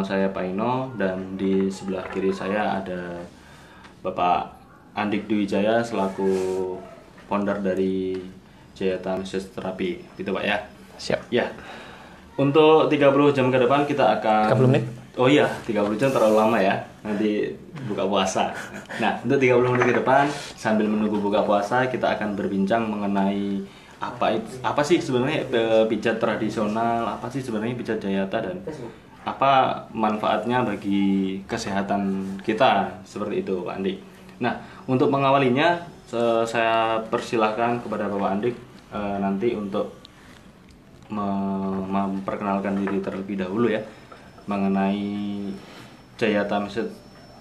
saya Pak Ino, dan di sebelah kiri saya ada Bapak Andik Dwi Jaya selaku founder dari Jayata Massage Therapy, gitu Pak ya. Siap. Ya. Untuk 30 jam ke depan kita akan 30 menit? Oh iya, 30 jam terlalu lama ya. Nanti buka puasa. Nah, untuk 30 menit ke depan sambil menunggu buka puasa kita akan berbincang mengenai apa sih sebenarnya pijat tradisional, apa sih sebenarnya pijat Jayata, dan apa manfaatnya bagi kesehatan kita, seperti itu Pak Andik. Nah, untuk mengawalinya saya persilahkan kepada Bapak Andik nanti untuk memperkenalkan diri terlebih dahulu ya mengenai Jayata Massage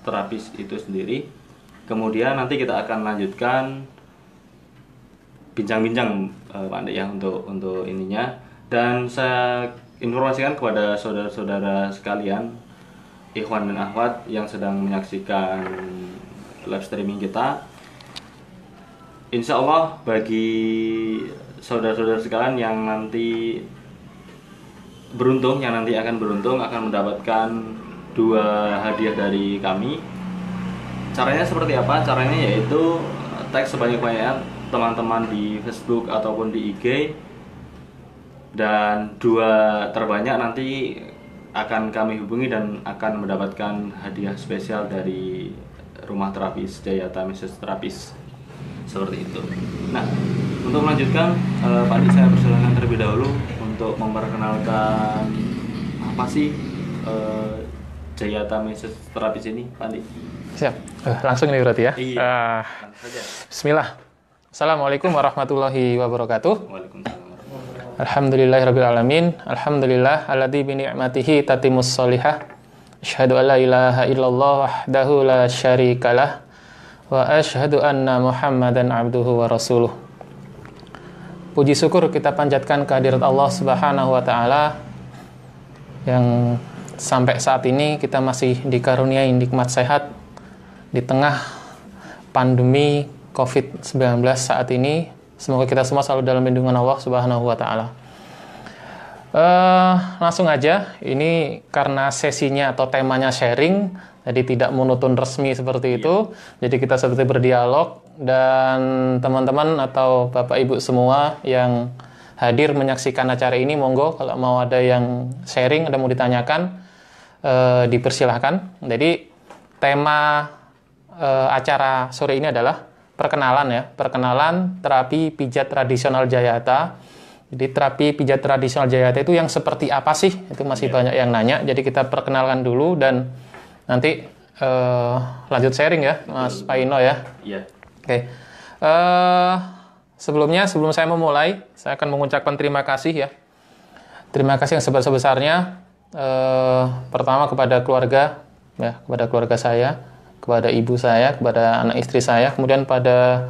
Therapy itu sendiri. Kemudian nanti kita akan lanjutkan bincang-bincang Pak Andik ya untuk ininya, dan saya informasikan kepada saudara-saudara sekalian, ikhwan dan akhwat yang sedang menyaksikan live streaming kita, insya Allah bagi saudara-saudara sekalian yang nanti akan beruntung akan mendapatkan 2 hadiah dari kami. Caranya seperti apa? Caranya yaitu tag sebanyak-banyaknya teman-teman di Facebook ataupun di IG, dan 2 terbanyak nanti akan kami hubungi dan akan mendapatkan hadiah spesial dari rumah terapis Jayata Massage Therapy, seperti itu. Nah, untuk melanjutkan Pak Andi, saya persilakan terlebih dahulu untuk memperkenalkan apa sih Jayata Massage Therapy ini, Pak Andi. Siap. Langsung ini berarti ya. Iya. Langsung saja. Bismillah. Assalamualaikum warahmatullahi wabarakatuh. Waalaikumsalam. Alhamdulillahirabbil alamin. Alhamdulillah alladzi bi ni'matihi tatimmus sholihah. Asyhadu an la ilaha illallah wahdahu la syarikalah wa asyhadu anna Muhammadan abduhu wa rasuluh. Puji syukur kita panjatkan kehadirat Allah Subhanahu wa taala yang sampai saat ini kita masih dikaruniai nikmat sehat di tengah pandemi COVID-19 saat ini. Semoga kita semua selalu dalam lindungan Allah Subhanahu wa taala. Langsung aja, ini karena sesinya atau temanya sharing, jadi tidak monoton resmi seperti itu. Jadi kita seperti berdialog, dan teman-teman atau Bapak Ibu semua yang hadir menyaksikan acara ini, monggo kalau mau ada yang sharing, ada mau ditanyakan, dipersilahkan. Jadi tema acara sore ini adalah perkenalan terapi pijat tradisional Jayata. Jadi terapi pijat tradisional Jayata itu yang seperti apa sih? Itu masih banyak yang nanya. Jadi kita perkenalkan dulu dan nanti lanjut sharing ya, Mas Pak Ino ya. Iya. Oke. Sebelum saya memulai, saya akan mengucapkan terima kasih ya. Terima kasih yang sebesar-besarnya. Pertama kepada keluarga ya, kepada keluarga saya, kepada ibu saya, kepada anak istri saya, kemudian pada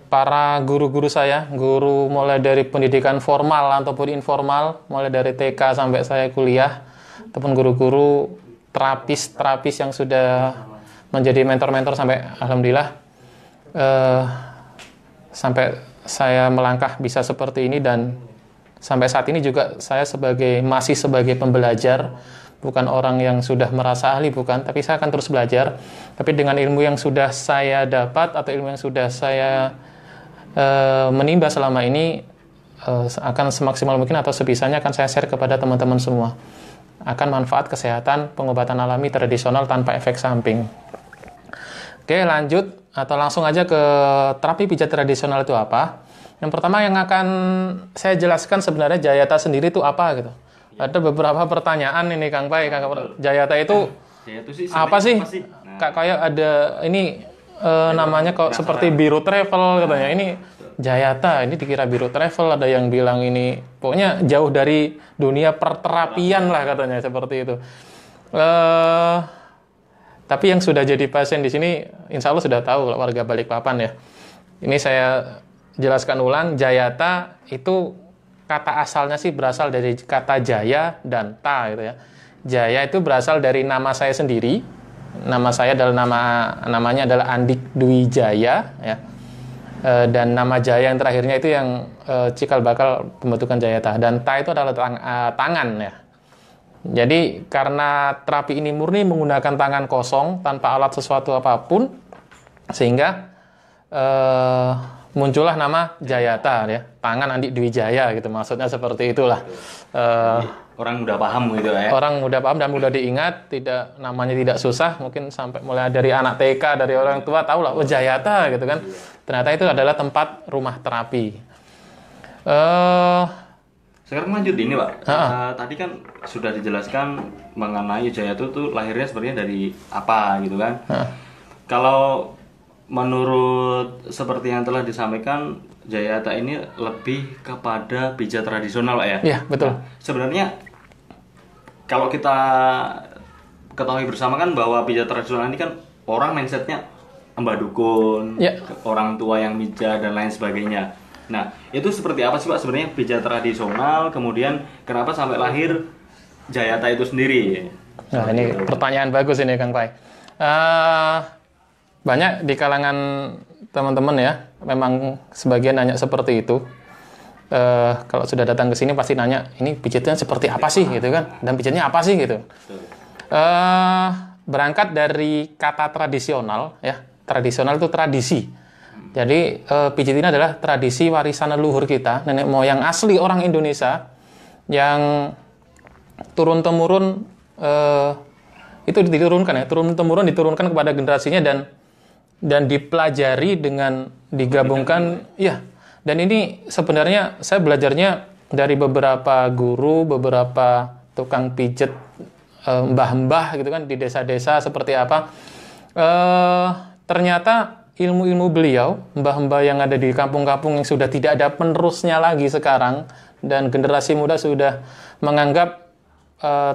para guru-guru saya, guru mulai dari pendidikan formal ataupun informal, mulai dari TK sampai saya kuliah, ataupun guru-guru terapis yang sudah menjadi mentor-mentor sampai alhamdulillah sampai saya melangkah bisa seperti ini, dan sampai saat ini juga saya masih sebagai pembelajar. Bukan orang yang sudah merasa ahli, bukan, tapi saya akan terus belajar. Tapi dengan ilmu yang sudah saya dapat atau ilmu yang sudah saya menimba selama ini, akan semaksimal mungkin atau sebisanya akan saya share kepada teman-teman semua. Akan manfaat kesehatan pengobatan alami tradisional tanpa efek samping. Oke, lanjut atau langsung aja ke terapi pijat tradisional itu apa. Yang pertama yang akan saya jelaskan sebenarnya Jayata sendiri itu apa gitu. Ada beberapa pertanyaan ini Kang Pai, Jayata itu apa sih? Nah, kayak ada ini namanya kok seperti Biro Travel katanya. Ini Jayata, ini dikira Biro Travel, ada yang bilang ini pokoknya jauh dari dunia perterapian lah katanya, seperti itu. Tapi yang sudah jadi pasien di sini insya Allah sudah tahu warga Balikpapan ya. Ini saya jelaskan ulang, Jayata itu kata asalnya sih berasal dari kata Jaya dan Ta gitu ya. Jaya itu berasal dari nama saya sendiri. Nama saya adalah namanya adalah Andik Dwi Jaya ya. Dan nama Jaya yang terakhirnya itu yang cikal bakal pembentukan Jayata, dan Ta itu adalah tangan ya. Jadi karena terapi ini murni menggunakan tangan kosong tanpa alat sesuatu apapun, sehingga muncullah nama Jayata ya, tangan Andi Dwi Jaya gitu, maksudnya seperti itulah. Orang udah paham gitu ya. Orang udah paham dan mudah diingat, tidak namanya tidak susah, mungkin sampai mulai dari anak TK, dari orang tua tahu lah, oh Jayata gitu kan. Ternyata itu adalah tempat rumah terapi. Sekarang lanjut ini Pak. Tadi kan sudah dijelaskan mengenai Jayata itu lahirnya sebenarnya dari apa gitu kan. Kalau menurut seperti yang telah disampaikan, Jayata ini lebih kepada pijat tradisional Pak ya? Iya, betul. Nah, sebenarnya kalau kita ketahui bersama kan bahwa pijat tradisional ini kan orang mindsetnya mbah dukun, orang tua yang mijat dan lain sebagainya. Nah, itu seperti apa sih Pak sebenarnya pijat tradisional, kemudian kenapa sampai lahir Jayata itu sendiri? Nah, ini pertanyaan bagus ini Kang Pai. Banyak di kalangan teman-teman ya, memang sebagian nanya seperti itu. Kalau sudah datang ke sini pasti nanya, ini pijatnya seperti apa sih gitu kan? Dan pijatnya apa sih gitu? Berangkat dari kata tradisional ya, tradisional itu tradisi. Jadi pijat ini adalah tradisi warisan leluhur kita, nenek moyang asli orang Indonesia yang turun temurun itu diturunkan ya, turun temurun diturunkan kepada generasinya dan dipelajari dengan digabungkan ya. Dan ini sebenarnya saya belajarnya dari beberapa guru, beberapa tukang pijat, mbah-mbah gitu kan di desa-desa seperti apa. Ternyata ilmu-ilmu beliau, mbah-mbah yang ada di kampung-kampung yang sudah tidak ada penerusnya lagi sekarang, dan generasi muda sudah menganggap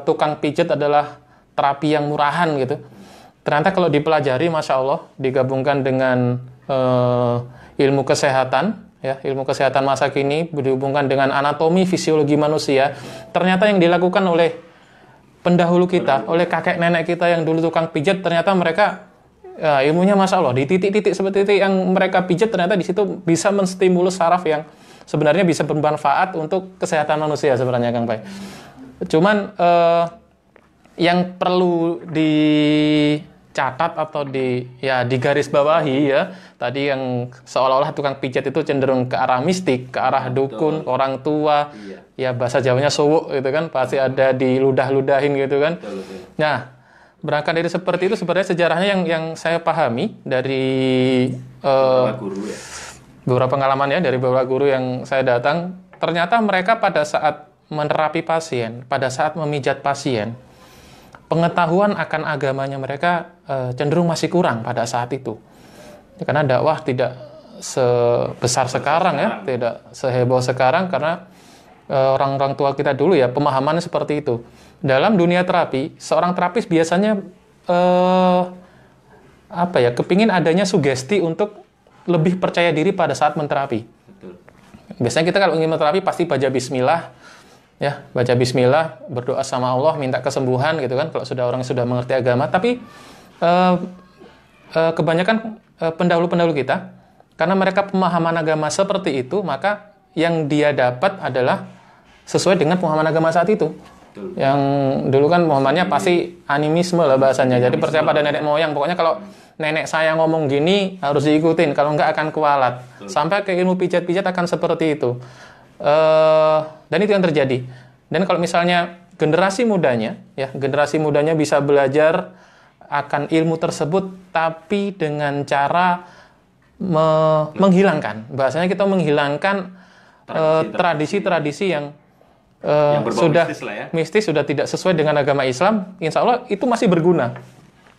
tukang pijat adalah terapi yang murahan gitu. Ternyata kalau dipelajari, Masya Allah, digabungkan dengan ilmu kesehatan, ya, ilmu kesehatan masa kini, dihubungkan dengan anatomi fisiologi manusia, ternyata yang dilakukan oleh pendahulu kita, oleh kakek nenek kita yang dulu tukang pijat, ternyata mereka ilmunya Masya Allah, di titik-titik seperti itu yang mereka pijat, ternyata di situ bisa menstimulus saraf yang sebenarnya bisa bermanfaat untuk kesehatan manusia sebenarnya, Kang Pai. Cuman yang perlu dicatat atau digaris bawahi ya, tadi yang seolah-olah tukang pijat itu cenderung ke arah mistik, ke arah dukun, orang tua, ya bahasa Jawanya suwuk gitu kan, pasti ada diludah-ludahin gitu kan. Nah, berangkat dari seperti itu, sebenarnya sejarahnya yang saya pahami dari beberapa pengalaman ya, dari beberapa guru yang saya datang, ternyata mereka pada saat menerapi pasien, pada saat memijat pasien, pengetahuan akan agamanya mereka cenderung masih kurang pada saat itu. Karena dakwah tidak sebesar sekarang ya, tidak seheboh sekarang, karena orang-orang tua kita dulu ya pemahamannya seperti itu. Dalam dunia terapi, seorang terapis biasanya kepingin adanya sugesti untuk lebih percaya diri pada saat menterapi. Betul. Biasanya kita kalau ingin menterapi pasti baca bismillah, ya, baca bismillah, berdoa sama Allah, minta kesembuhan gitu kan, kalau sudah orang sudah mengerti agama. Tapi kebanyakan pendahulu-pendahulu kita, karena mereka pemahaman agama seperti itu, maka yang dia dapat adalah sesuai dengan pemahaman agama saat itu. Betul. Yang dulu kan pemahamannya pasti animisme lah bahasanya. Jadi percaya pada nenek moyang. Pokoknya kalau nenek saya ngomong gini harus diikutin, kalau enggak akan kualat. Betul. Sampai ke ilmu pijat-pijat akan seperti itu. Dan itu yang terjadi. Dan kalau misalnya generasi mudanya bisa belajar akan ilmu tersebut, tapi dengan cara menghilangkan. Bahasanya kita menghilangkan tradisi-tradisi yang sudah mistis, sudah tidak sesuai dengan agama Islam, insya Allah itu masih berguna.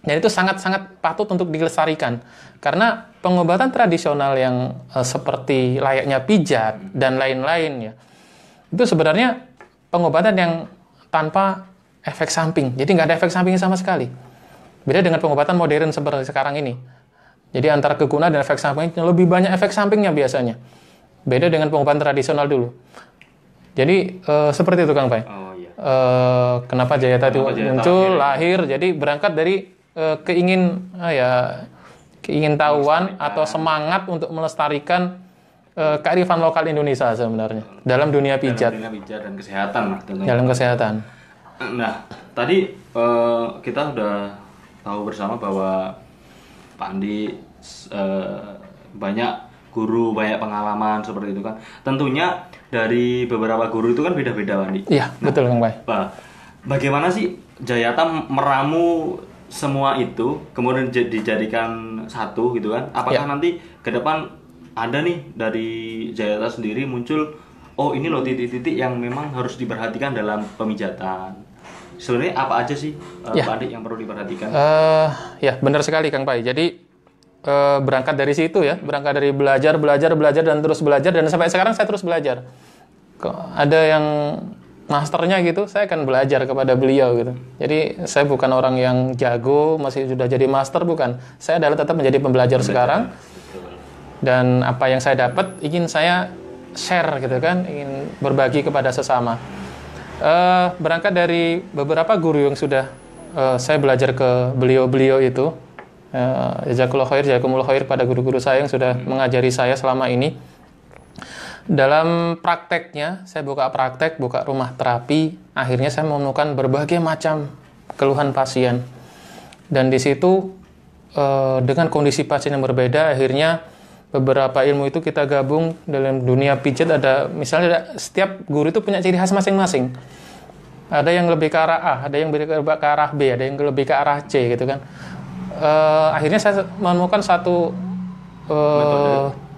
Dan itu sangat-sangat patut untuk dilestarikan. Karena pengobatan tradisional yang seperti layaknya pijat dan lain-lain ya, itu sebenarnya pengobatan yang tanpa efek samping. Jadi nggak ada efek sampingnya sama sekali. Beda dengan pengobatan modern seperti sekarang ini. Jadi antara kegunaan dan efek sampingnya lebih banyak efek sampingnya biasanya. Beda dengan pengobatan tradisional dulu. Jadi seperti itu Kang Pai. Kenapa Jayata itu muncul, lahir. Jadi berangkat dari keingintahuan atau semangat untuk melestarikan kearifan lokal Indonesia sebenarnya dalam dunia pijat. Dalam dunia pijat dan kesehatan lah tentunya. Dalam kesehatan. Nah, tadi kita udah tahu bersama bahwa Pak Andi banyak guru, banyak pengalaman seperti itu kan. Tentunya dari beberapa guru itu kan beda-beda, Pak Andi. Iya, betul Kang Pai. Bagaimana sih Jayata meramu semua itu, kemudian dijadikan satu gitu kan? Apakah nanti ke depan ada nih dari Jayata sendiri muncul, oh ini loh titik-titik yang memang harus diperhatikan dalam pemijatan. Sebenarnya apa aja sih Pak Andi yang perlu diperhatikan? Ya benar sekali Kang Pai. Jadi berangkat dari situ ya, berangkat dari belajar dan terus belajar, dan sampai sekarang saya terus belajar. Ada yang masternya gitu, saya akan belajar kepada beliau gitu. Jadi saya bukan orang yang jago, masih sudah jadi master, bukan. Saya adalah tetap menjadi pembelajar sekarang. Dan apa yang saya dapat ingin saya share gitu kan, ingin berbagi kepada sesama. Berangkat dari beberapa guru yang sudah saya belajar ke beliau-beliau itu, jazakumullah khair pada guru-guru saya yang sudah mengajari saya selama ini. Dalam prakteknya, saya buka rumah terapi, akhirnya saya menemukan berbagai macam keluhan pasien. Dan di situ dengan kondisi pasien yang berbeda, akhirnya beberapa ilmu itu kita gabung dalam dunia pijat. Ada misalnya setiap guru itu punya ciri khas masing-masing. Ada yang lebih ke arah A, ada yang lebih ke arah B, ada yang lebih ke arah C gitu kan. Akhirnya saya menemukan satu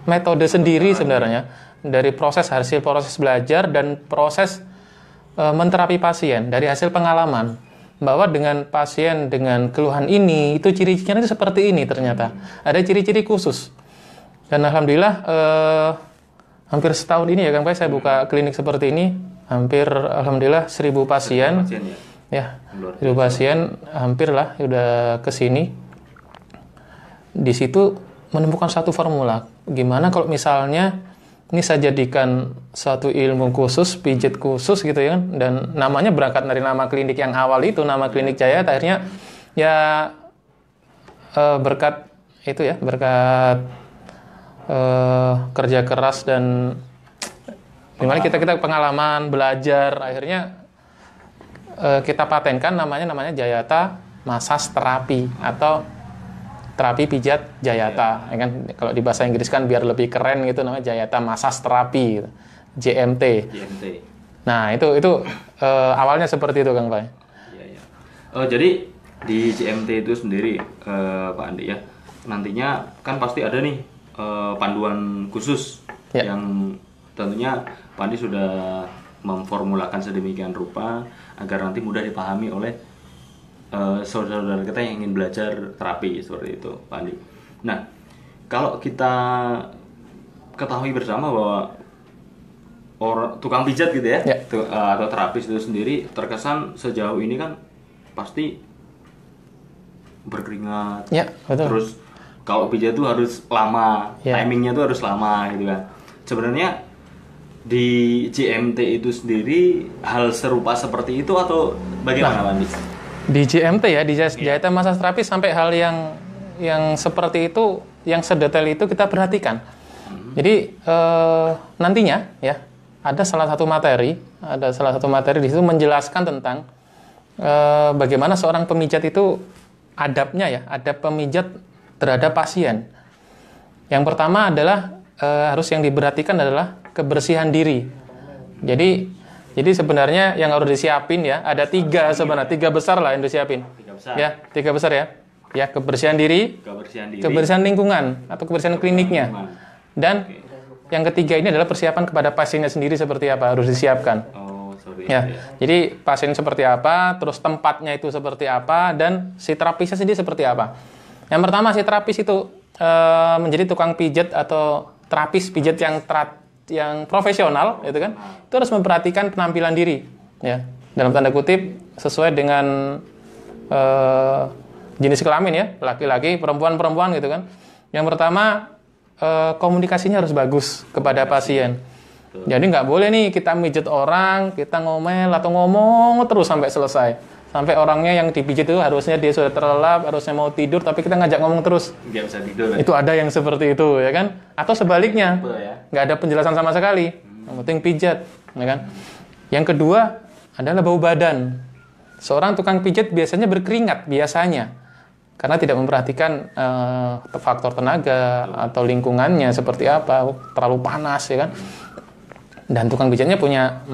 metode sendiri sebenarnya dari hasil proses belajar dan proses menterapi pasien dari hasil pengalaman, bahwa dengan pasien dengan keluhan ini itu ciri-cirinya itu seperti ini, ternyata ada ciri-ciri khusus. Dan alhamdulillah hampir setahun ini ya Kang Pai saya buka klinik seperti ini, hampir alhamdulillah 1.000 pasien ya 1.000 pasien hampir lah udah kesini. Di situ menemukan satu formula, gimana kalau misalnya ini saya jadikan suatu ilmu khusus, pijat khusus gitu ya, dan namanya berangkat dari nama klinik yang awal itu, nama klinik Jayata. Akhirnya ya berkat itu ya, berkat kerja keras dan gimana kita pengalaman belajar, akhirnya kita patenkan namanya Jayata Massage Terapi atau terapi pijat Jayata, ya kan? Kalau di bahasa Inggris kan biar lebih keren gitu, namanya Jayata Massage Terapi, gitu. JMT. Nah itu awalnya seperti itu Kang Pai. Iya. Jadi di JMT itu sendiri Pak Andi ya, nantinya kan pasti ada nih panduan khusus yang tentunya Pak Andi sudah memformulakan sedemikian rupa agar nanti mudah dipahami oleh saudara-saudara kita yang ingin belajar terapi seperti itu, Pak Andi. Nah, kalau kita ketahui bersama bahwa tukang pijat gitu ya, atau terapis itu sendiri terkesan sejauh ini kan pasti berkeringat, betul. Terus kalau pijat itu harus lama, timingnya itu harus lama gitu kan. Sebenarnya di JMT itu sendiri hal serupa seperti itu atau bagaimana, Pak Andi? Di JMT ya, di Jayata Massage Terapi sampai hal yang seperti itu, yang sedetail itu kita perhatikan. Jadi nantinya ya ada salah satu materi di situ menjelaskan tentang bagaimana seorang pemijat itu adabnya ya, adab pemijat terhadap pasien. Yang pertama adalah harus yang diperhatikan adalah kebersihan diri. Jadi sebenarnya yang harus disiapin ya, ada tiga besar lah yang disiapin. Tiga besar ya. Ya, kebersihan diri, kebersihan lingkungan atau kebersihan kliniknya. Dan yang ketiga ini adalah persiapan kepada pasiennya sendiri seperti apa harus disiapkan. Jadi pasien seperti apa, terus tempatnya itu seperti apa, dan si terapisnya sendiri seperti apa. Yang pertama, si terapis itu menjadi tukang pijat atau terapis pijat yang profesional, itu kan, itu harus memperhatikan penampilan diri, ya, dalam tanda kutip sesuai dengan jenis kelamin ya, laki-laki, perempuan gitu kan. Yang pertama komunikasinya harus bagus kepada pasien. Jadi nggak boleh nih kita mijit orang, kita ngomel atau ngomong terus sampai selesai. Sampai orangnya yang dipijit itu harusnya dia sudah terlelap, harusnya mau tidur, tapi kita ngajak ngomong terus. Nggak bisa tidur. Itu ada yang seperti itu, ya kan? Atau sebaliknya, nggak ada penjelasan sama sekali. Yang penting pijat, ya kan? Yang kedua adalah bau badan. Seorang tukang pijat biasanya berkeringat biasanya karena tidak memperhatikan faktor tenaga atau lingkungannya seperti apa, terlalu panas ya kan. Dan tukang pijatnya punya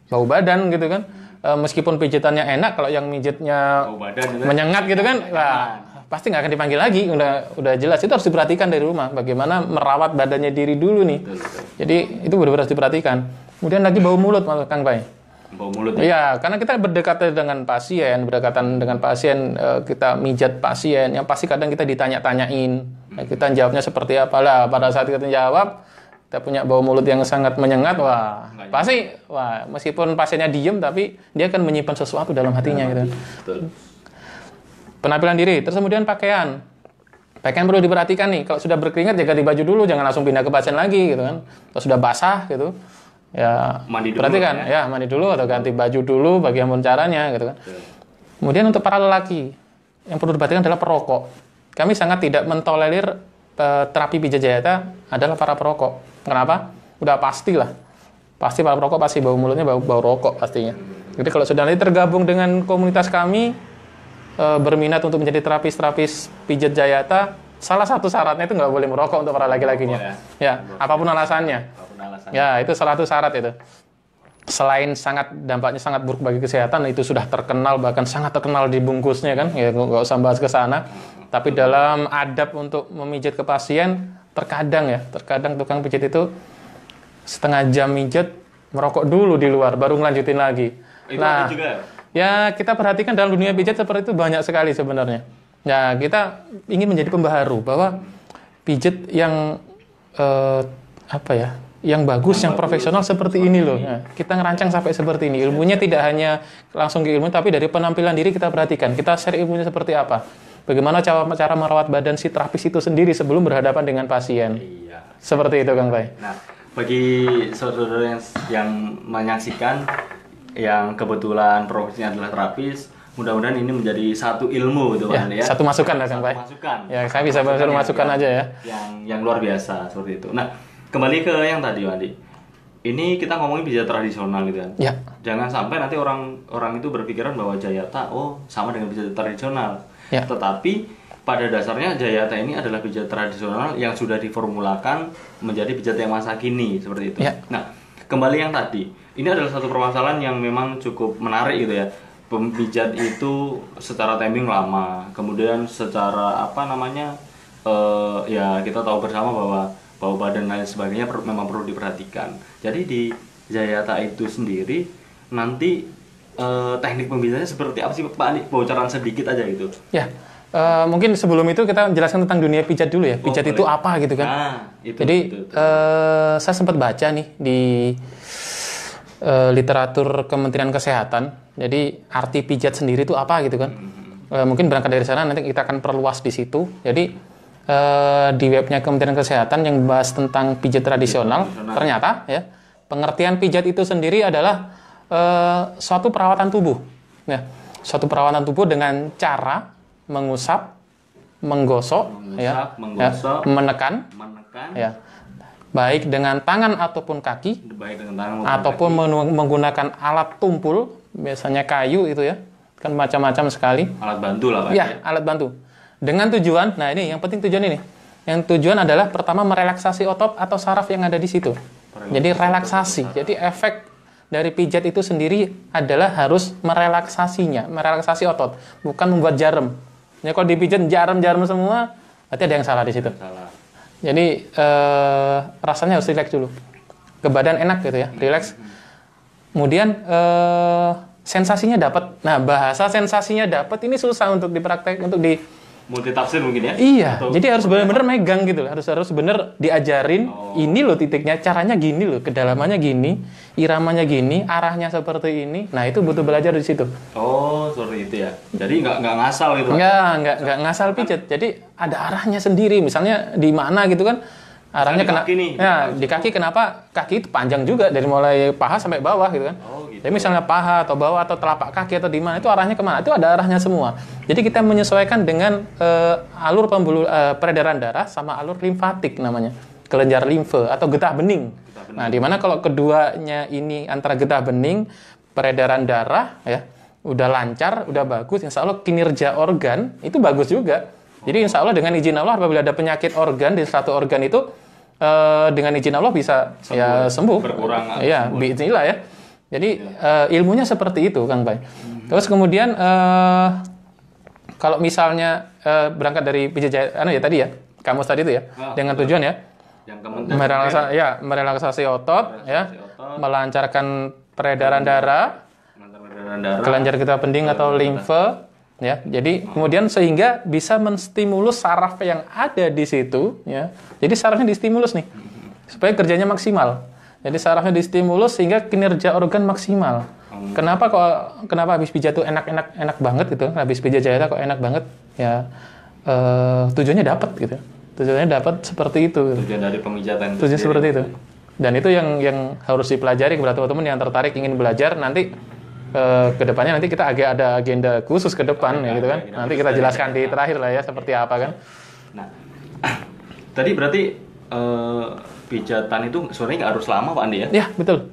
bau badan gitu kan. Meskipun pijatannya enak, kalau yang mijitnya menyengat gitu kan, pasti nggak akan dipanggil lagi. Udah jelas, itu harus diperhatikan dari rumah. Bagaimana merawat badannya diri dulu nih. Jadi itu benar-benar harus diperhatikan. Kemudian lagi bau mulut, Kang Pai. Bau mulut. Iya, karena kita berdekatan dengan pasien, kita mijat pasien, yang pasti kadang kita ditanya-tanyain. Kita jawabnya seperti apa lah. Pada saat kita jawab, kita punya bau mulut yang sangat menyengat, pasti meskipun pasiennya diem, tapi dia akan menyimpan sesuatu dalam hatinya gitu. Betul. Penampilan diri, terus kemudian pakaian perlu diperhatikan nih. Kalau sudah berkeringat, ya ganti baju dulu, jangan langsung pindah ke pasien lagi gitu kan. Kalau sudah basah gitu, ya mandi dulu, perhatikan ya mandi dulu atau ganti baju dulu, bagaimana caranya gitu kan. Kemudian untuk para lelaki, yang perlu diperhatikan adalah perokok. Kami sangat tidak mentolerir terapi pijat Jayata adalah para perokok. Kenapa? Udah pastilah. Pasti para perokok pasti bau mulutnya bau rokok pastinya. Jadi kalau sudah nanti tergabung dengan komunitas kami, berminat untuk menjadi terapis pijat Jayata, salah satu syaratnya itu nggak boleh merokok untuk para laki-lakinya. Ya, apapun alasannya. Ya, itu salah satu syarat itu. Selain dampaknya sangat buruk bagi kesehatan, itu sudah terkenal, bahkan sangat terkenal di bungkusnya kan. Ya, nggak usah bahas ke sana. Tapi dalam adab untuk memijat ke pasien, terkadang tukang pijat itu setengah jam mijat, merokok dulu di luar, baru ngelanjutin lagi. Itu ada juga? Ya kita perhatikan dalam dunia pijat seperti itu banyak sekali sebenarnya. Ya kita ingin menjadi pembaharu bahwa pijat yang yang bagus, yang profesional seperti ini loh. Nah, kita ngerancang sampai seperti ini. Ilmunya tidak hanya langsung ke ilmu, tapi dari penampilan diri kita perhatikan. Kita share ilmunya seperti apa. Bagaimana cara merawat badan si terapis itu sendiri sebelum berhadapan dengan pasien. Iya. Seperti itu, Kang Pai. Nah, bagi saudara yang menyaksikan, yang kebetulan profesinya adalah terapis, mudah-mudahan ini menjadi satu ilmu gitu kan ya. Satu masukan ya, Kang Pai. Ya, saya bisa masukan aja ya. Yang luar biasa seperti itu. Nah, kembali ke yang tadi, Wandi. Ini kita ngomongin pijat tradisional gitu kan. Ya. Jangan sampai nanti orang itu berpikiran bahwa Jayata sama dengan pijat tradisional. Ya. Tetapi pada dasarnya Jayata ini adalah pijat tradisional yang sudah diformulakan menjadi pijat yang masa kini seperti itu. Ya. Nah, kembali yang tadi, ini adalah satu permasalahan yang memang cukup menarik gitu ya. Pemijat itu secara timing lama, kemudian secara ya kita tahu bersama bahwa bau badan dan lain sebagainya memang perlu diperhatikan. Jadi di Jayata itu sendiri nanti teknik pemijatnya seperti apa sih Pak Andi? Bocoran sedikit aja gitu. Ya, mungkin sebelum itu kita jelaskan tentang dunia pijat dulu ya. Pijat itu apa gitu kan? Jadi saya sempat baca nih di literatur Kementerian Kesehatan. Jadi arti pijat sendiri itu apa gitu kan? Mungkin berangkat dari sana nanti kita akan perluas di situ. Jadi di webnya Kementerian Kesehatan yang membahas tentang pijat tradisional, ternyata ya pengertian pijat itu sendiri adalah suatu perawatan tubuh. Ya, suatu perawatan tubuh dengan cara mengusap, menggosok, menekan, ya, baik dengan tangan ataupun kaki, ataupun menggunakan alat tumpul, biasanya kayu itu ya, kan macam-macam sekali. Alat bantu lah Pak. Ya, alat bantu. Dengan tujuan, nah ini yang penting tujuan ini. Yang tujuan adalah pertama merelaksasi otot atau saraf yang ada di situ. Jadi relaksasi. Jadi efek dari pijat itu sendiri adalah harus merelaksasi otot, bukan membuat jarum. Ya kalau dipijat jarum semua, berarti ada yang salah di situ. Jadi rasanya harus rileks dulu. Ke badan enak gitu ya, rileks. Kemudian sensasinya dapat. Nah, bahasa sensasinya dapat ini susah untuk dipraktek, untuk di multitafsir mungkin ya? Iya, jadi harus benar-benar megang gitu, harus benar diajarin. Ini loh titiknya, caranya gini loh, kedalamannya gini, iramanya gini, arahnya seperti ini. Nah itu butuh belajar di situ. Oh, seperti itu ya. Jadi nggak ngasal gitu? Nggak ngasal pijat. Jadi ada arahnya sendiri. Misalnya di mana gitu kan? Arahnya kena. Ya, di kaki kenapa? Kaki itu panjang juga dari mulai paha sampai bawah gitu kan. Gitu. Jadi misalnya paha atau bawah atau telapak kaki atau di mana itu arahnya kemana? Itu ada arahnya semua. Jadi kita menyesuaikan dengan alur peredaran darah sama alur limfatik namanya, kelenjar limfe atau getah bening. Nah, di mana kalau keduanya ini antara getah bening, peredaran darah ya, udah lancar, udah bagus, insya Allah kinerja organ itu bagus juga. Jadi insya Allah dengan izin Allah apabila ada penyakit organ di satu organ itu dengan izin Allah bisa sembuh. Berkurang. Iya, bismillah ya. Jadi ilmunya seperti itu Kang Bay. Terus kemudian kalau misalnya berangkat dari pijat ya tadi ya, kamus tadi itu ya, dengan tujuan ya, yang merelaksasi otot, melancarkan peredaran darah, kelenjar getah bening atau limfe, ya. Jadi kemudian sehingga bisa menstimulus saraf yang ada di situ, ya. Jadi sarafnya distimulus nih, supaya kerjanya maksimal. Jadi sarafnya distimulus sehingga kinerja organ maksimal. Kenapa habis pijat tuh enak banget gitu? Habis pijat jahita kok enak banget? Ya tujuannya dapat gitu. Tujuannya dapat seperti itu. Tujuan dari pemijatan. Tujuan seperti itu. Dan itu yang harus dipelajari kepada teman-teman yang tertarik ingin belajar nanti ke depannya nanti kita ada agenda khusus ke depan ya gitu kan. Nanti kita jelaskan di terakhir lah ya seperti apa kan. Nah, tadi berarti pijatan itu sebenarnya nggak harus lama Pak Andi ya? Iya, betul.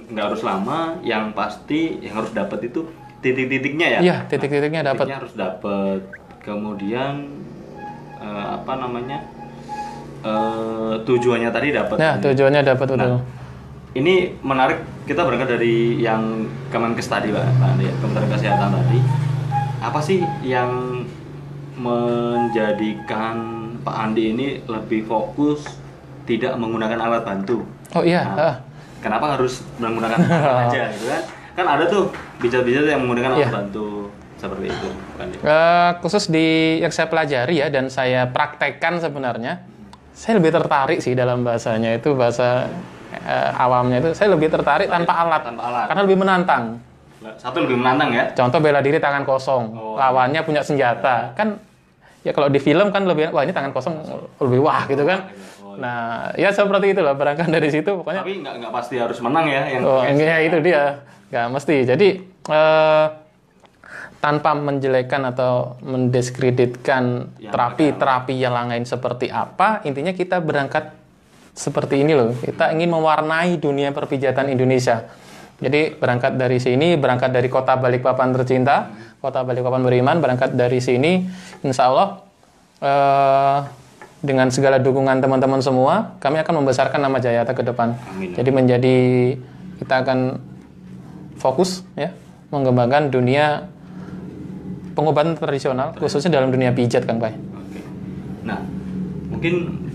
Nggak harus lama, yang pasti yang harus dapat itu titik-titiknya ya? Iya, titik-titiknya dapat. Titiknya harus dapat. Kemudian tujuannya tadi dapat. Ya, tujuannya dapat betul. Nah, ini menarik, kita berangkat dari yang Kemenkes tadi Pak Andi, Kementerian Kesehatan tadi. Apa sih yang menjadikan Pak Andi ini lebih fokus tidak menggunakan alat bantu? Oh iya. Nah, kenapa harus menggunakan alat aja gitu kan? Kan ada tuh pijat-pijat yang menggunakan alat bantu seperti itu. Khusus di yang saya pelajari ya dan saya praktekkan sebenarnya, saya lebih tertarik sih dalam bahasanya itu bahasa awamnya itu saya lebih tertarik tanpa alat karena lebih menantang. Satu lebih menantang ya. Contoh bela diri tangan kosong, lawannya punya senjata kan. Ya kalau di film kan lebih wah ini tangan kosong lebih wah gitu kan. Nah, ya seperti itulah berangkat dari situ pokoknya. Tapi nggak pasti harus menang ya yang. Ya itu dia. Nggak mesti. Jadi tanpa menjelekkan atau mendiskreditkan terapi yang lain seperti apa, intinya kita berangkat seperti ini loh. Kita ingin mewarnai dunia perpijatan Indonesia. Jadi berangkat dari sini, berangkat dari kota Balikpapan tercinta, kota Balikpapan beriman, berangkat dari sini, insya Allah dengan segala dukungan teman-teman semua, kami akan membesarkan nama Jayata ke depan. Amin. Jadi kita akan fokus ya mengembangkan dunia pengobatan tradisional, khususnya dalam dunia pijat Kang Pai. Oke. Nah, mungkin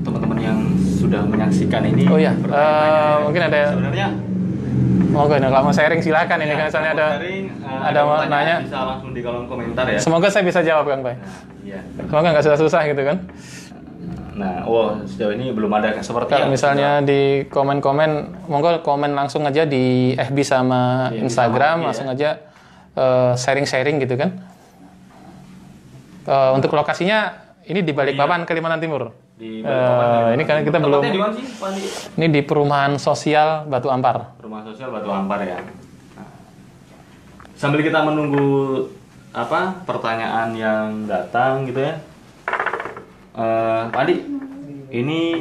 teman-teman yang sudah menyaksikan ini. Oh ya, mungkin ada. Sebenarnya. Kalau mau sharing silakan ini kan soalnya ada mau nanya. Bisa langsung di kolom komentar ya. Semoga saya bisa jawab Kang Pai. Iya. Semoga nggak susah-susah gitu kan. Nah, sejauh ini belum ada seperti kalau misalnya di komen-komen, monggo komen langsung aja di FB sama Instagram, langsung aja sharing-sharing gitu kan. Untuk lokasinya ini di Balikpapan, Kalimantan Timur. Di Balikpapan. Ini kan kita belum. Di mana sih, Pak Andi? Ini di Perumahan Sosial Batu Ampar. Perumahan Sosial Batu Ampar ya. Nah, sambil kita menunggu pertanyaan yang datang gitu ya. Pak Andi, ini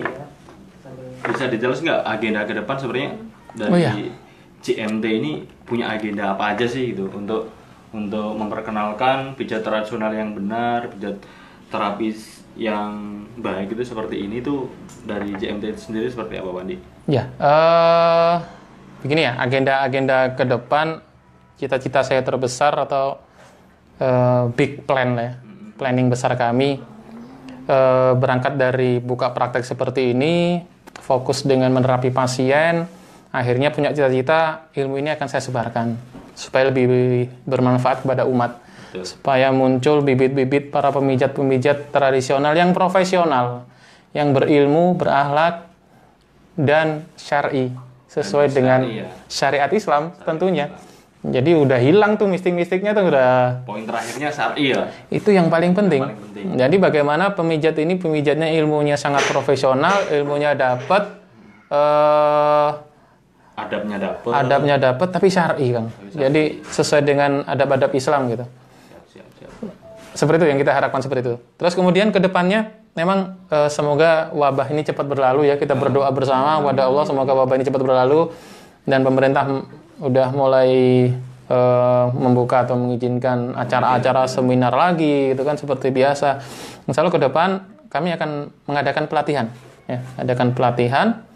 bisa details nggak agenda ke depan sebenarnya dari CMT ini punya agenda apa aja sih gitu untuk memperkenalkan pijat tradisional yang benar, pijat terapis yang baik itu seperti ini tuh dari CMT sendiri seperti apa Pak Andi? Ya, begini ya, agenda ke depan cita-cita saya terbesar atau big plan lah ya, planning besar kami. Berangkat dari buka praktek seperti ini, fokus dengan menerapi pasien, akhirnya punya cita-cita ilmu ini akan saya sebarkan supaya lebih bermanfaat kepada umat. Betul. Supaya muncul bibit-bibit para pemijat-pemijat tradisional yang profesional, yang berilmu, berakhlak, dan syar'i sesuai dengan syariat Islam tentunya. Jadi udah hilang tuh mistik-mistiknya tuh udah. Poin terakhirnya syar'i ya. Itu yang paling penting. Jadi bagaimana pemijat ini pemijatnya ilmunya sangat profesional, ilmunya dapat, adabnya dapat, tapi syar'i Kang. Jadi sesuai dengan adab-adab Islam gitu. Siap. Seperti itu yang kita harapkan seperti itu. Terus kemudian ke depannya memang semoga wabah ini cepat berlalu ya. Kita berdoa bersama kepada Allah semoga wabah ini cepat berlalu dan pemerintah udah mulai membuka atau mengizinkan acara-acara seminar lagi, itu kan seperti biasa. Insya Allah ke depan kami akan mengadakan pelatihan, ya, adakan pelatihan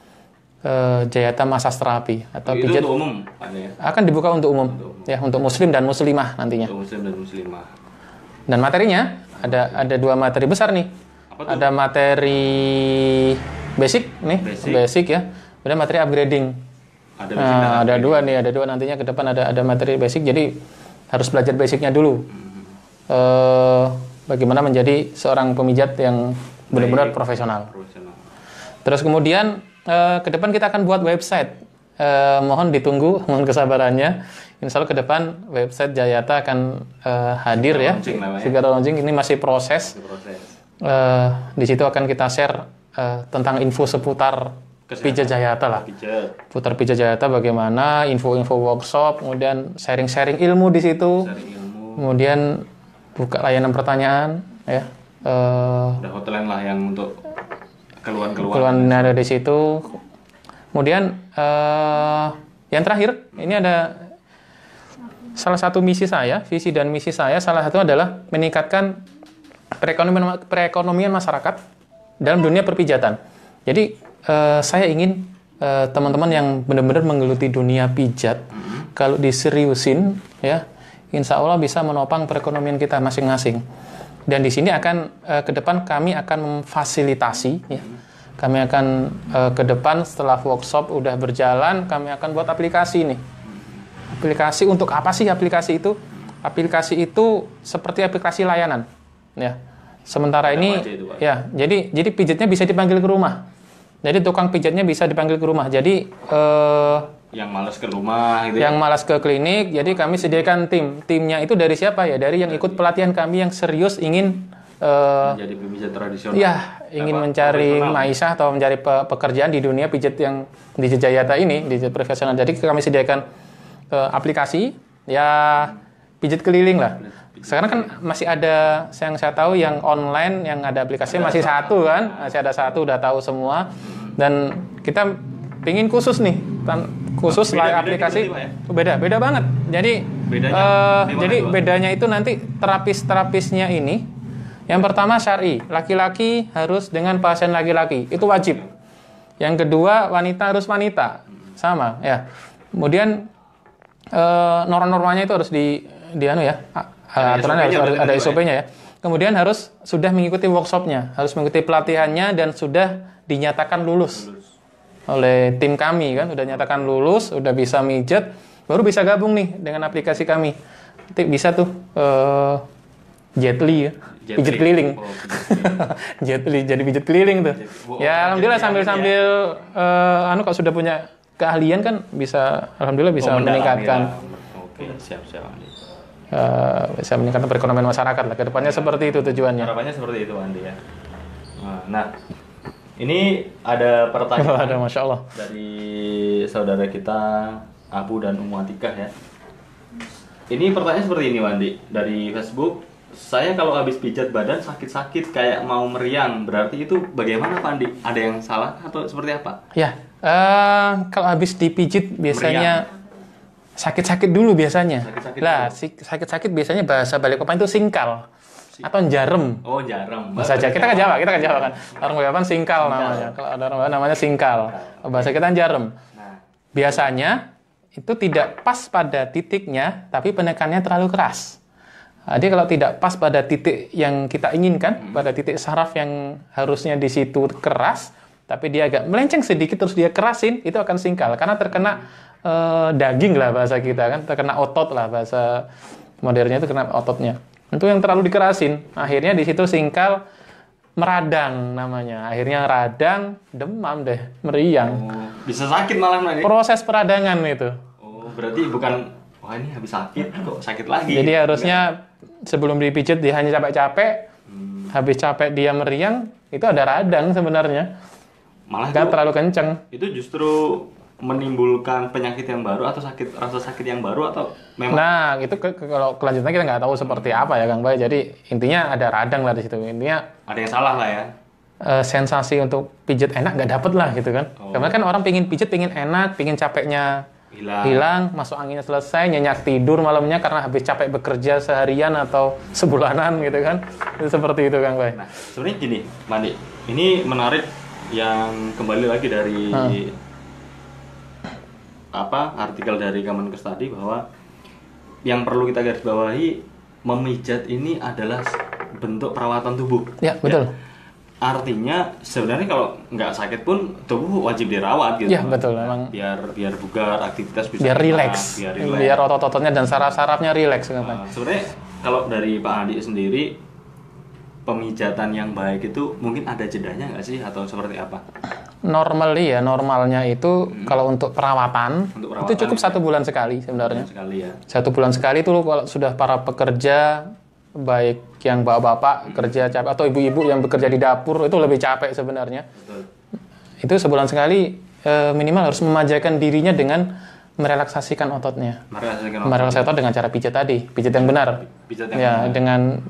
Jayata Massage Terapi atau itu pijat untuk umum ada ya? akan dibuka untuk umum, ya, untuk muslim dan muslimah nantinya. Untuk muslim dan muslimah. Dan materinya ada 2 materi besar nih. Apa tuh? Ada materi basic nih, basic ya. Ada materi upgrading. Ada 2 nih, ada 2 nantinya ke depan ada materi basic. Jadi harus belajar basicnya dulu. Bagaimana menjadi seorang pemijat yang benar-benar profesional. Terus kemudian ke depan kita akan buat website. Mohon ditunggu, mohon kesabarannya. Insya Allah ke depan website Jayata akan hadir ya. Segera launching, ini masih proses. Di situ akan kita share tentang info seputar pijat Jayata lah. Putar pijat Jayata bagaimana, info-info workshop, kemudian sharing-sharing ilmu di situ. Kemudian buka layanan pertanyaan ya. Ada hotline lah yang untuk keluhan ada di situ. Kemudian yang terakhir ini ada salah satu misi saya, visi dan misi saya salah satu adalah meningkatkan perekonomian masyarakat dalam dunia perpijatan. Jadi saya ingin teman-teman yang benar-benar menggeluti dunia pijat, kalau diseriusin ya, insya Allah bisa menopang perekonomian kita masing-masing. Dan di sini akan ke depan kami akan memfasilitasi ya. Kami akan ke depan setelah workshop udah berjalan, kami akan buat aplikasi nih. Aplikasi untuk apa sih aplikasi itu? Aplikasi itu seperti aplikasi layanan ya. Sementara ini ya, jadi pijatnya bisa dipanggil ke rumah. Jadi tukang pijatnya bisa dipanggil ke rumah. Jadi yang malas ke rumah gitu. Yang malas ke klinik, jadi kami sediakan tim. Timnya itu dari siapa ya? Dari yang ikut pelatihan kami yang serius ingin menjadi pijat tradisional. Iya, ingin mencari maisha atau mencari pekerjaan di dunia pijat yang di Jayata ini, di profesional. Jadi kami sediakan aplikasi ya pijat keliling lah. Sekarang kan masih ada yang saya tahu yang online yang ada aplikasinya masih satu kan, masih ada satu, udah tahu semua. Dan kita pingin khusus nih, khusus aplikasi beda banget. Jadi bedanya itu nanti terapisnya ini yang pertama syar'i, laki-laki harus dengan pasien laki-laki, itu wajib. Yang kedua wanita harus wanita, sama ya. Kemudian norma-normanya itu harus anu ya, aturannya harus ada SOP-nya ya. Kemudian harus sudah mengikuti workshopnya, harus mengikuti pelatihannya dan sudah dinyatakan lulus oleh tim kami kan, udah nyatakan lulus, udah bisa mijet, baru bisa gabung nih dengan aplikasi kami. Nanti bisa tuh Jetly ya, pijat keliling. Jetly jadi pijat keliling tuh. Ya alhamdulillah sambil kalau sudah punya keahlian kan bisa, alhamdulillah bisa meningkatkan. Oke, siap. Bisa meningkatkan perekonomian masyarakat lah. Kedepannya seperti itu tujuannya. Harapannya seperti itu Andi ya. Nah, ini ada pertanyaan ada, Masya Allah, dari saudara kita Abu dan Ummu Atikah ya. Ini pertanyaan seperti ini Wandi dari Facebook. Saya kalau habis pijat badan sakit-sakit kayak mau meriang, berarti itu bagaimana Pak Andi? Ada yang salah atau seperti apa? Ya, kalau habis dipijit biasanya sakit-sakit dulu biasanya. Sakit-sakit biasanya bahasa Balikpapan itu singkal atau jarem. Oh, jarem. Bahasa Jawa, kita kan Jawa kan. Orang Balikpapan singkal namanya. Kalau ada orang Balikpapan namanya singkal. Bahasa kita jarem. Biasanya itu tidak pas pada titiknya, tapi penekannya terlalu keras. Jadi kalau tidak pas pada titik yang kita inginkan, pada titik saraf yang harusnya di situ keras, tapi dia agak melenceng sedikit terus dia kerasin, itu akan singkal karena terkena daging lah bahasa kita kan, terkena otot lah bahasa modernnya itu kena ototnya. Itu yang terlalu dikerasin, akhirnya di situ singkal, meradang namanya. Akhirnya radang, demam deh, meriang. Bisa sakit malah nih. Proses peradangan itu. Oh, berarti bukan wah ini habis sakit kok sakit lagi. Jadi harusnya sebelum dipijit dia hanya capek-capek, habis capek dia meriang, itu ada radang sebenarnya. Malah kan terlalu kenceng. Itu justru menimbulkan penyakit yang baru atau rasa sakit yang baru atau memang? Nah, itu kalau kelanjutannya kita nggak tahu seperti apa ya Kang Bay. Jadi intinya ada radang lah di situ. Intinya ada yang salah lah ya. Sensasi untuk pijit enak nggak dapet lah gitu kan. Karena kan orang pingin pijit, pingin enak, pingin capeknya hilang, masuk anginnya selesai, nyenyak tidur malamnya karena habis capek bekerja seharian atau sebulanan gitu kan. Itu seperti itu Kang Bay. Nah, sebenarnya gini, Mandi. Ini menarik yang kembali lagi dari artikel dari Kemenkes tadi, bahwa yang perlu kita garis bawahi, memijat ini adalah bentuk perawatan tubuh. Ya, betul. Ya. Artinya sebenarnya kalau nggak sakit pun tubuh wajib dirawat gitu. Ya, betul, memang. Biar bugar, aktivitas bisa biar rileks. Biar otot-ototnya dan saraf-sarafnya rileks. Sebenarnya kalau dari Pak Andi sendiri, pemijatan yang baik itu mungkin ada jedanya nggak sih, atau seperti apa? Normalnya itu kalau untuk perawatan itu cukup 1 bulan sekali sebenarnya. 1 bulan sekali ya. 1 bulan sekali itu kalau sudah para pekerja, baik yang bapak-bapak kerja capek atau ibu-ibu yang bekerja di dapur itu lebih capek sebenarnya. Betul. Itu sebulan sekali minimal harus memanjakan dirinya dengan merelaksasikan ototnya. Merelaksasikan otot dengan cara pijat tadi, pijat yang benar. Pijat yang benar. Dengan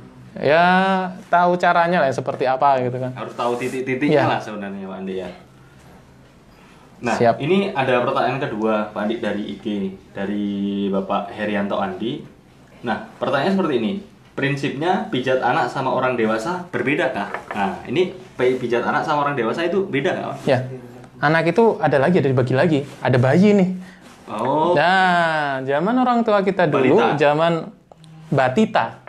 tahu caranya lah seperti apa gitu kan. Harus tahu titik-titiknya lah sebenarnya Pak Andi ya. Nah, siap. Ini ada pertanyaan kedua Pak Andi dari IG, dari Bapak Herianto Andi. Nah, pertanyaannya seperti ini. Prinsipnya pijat anak sama orang dewasa berbeda kah? Nah, ini pijat anak sama orang dewasa itu beda nggak? Ya, anak itu ada dibagi lagi. Ada bayi nih. Oh. Nah, zaman orang tua kita dulu, zaman batita.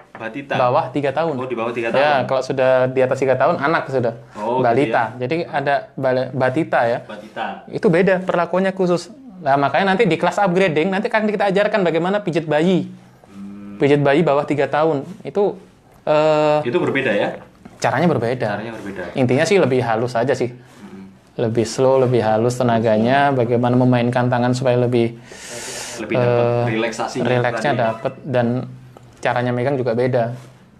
Bawah 3 tahun. Oh, di bawah 3 tahun. Ya, kalau sudah di atas 3 tahun anak sudah. Oh, balita. Gitu ya. Jadi ada batita ya. Batita. Itu beda perlakuannya khusus. Nah, makanya nanti di kelas upgrading nanti akan kita ajarkan bagaimana pijat bayi. Pijat bayi bawah 3 tahun. Itu berbeda ya? Caranya berbeda. Intinya sih lebih halus aja sih. Lebih slow, lebih halus tenaganya, bagaimana memainkan tangan supaya lebih dapat rileksnya dapat, dan caranya megang juga beda.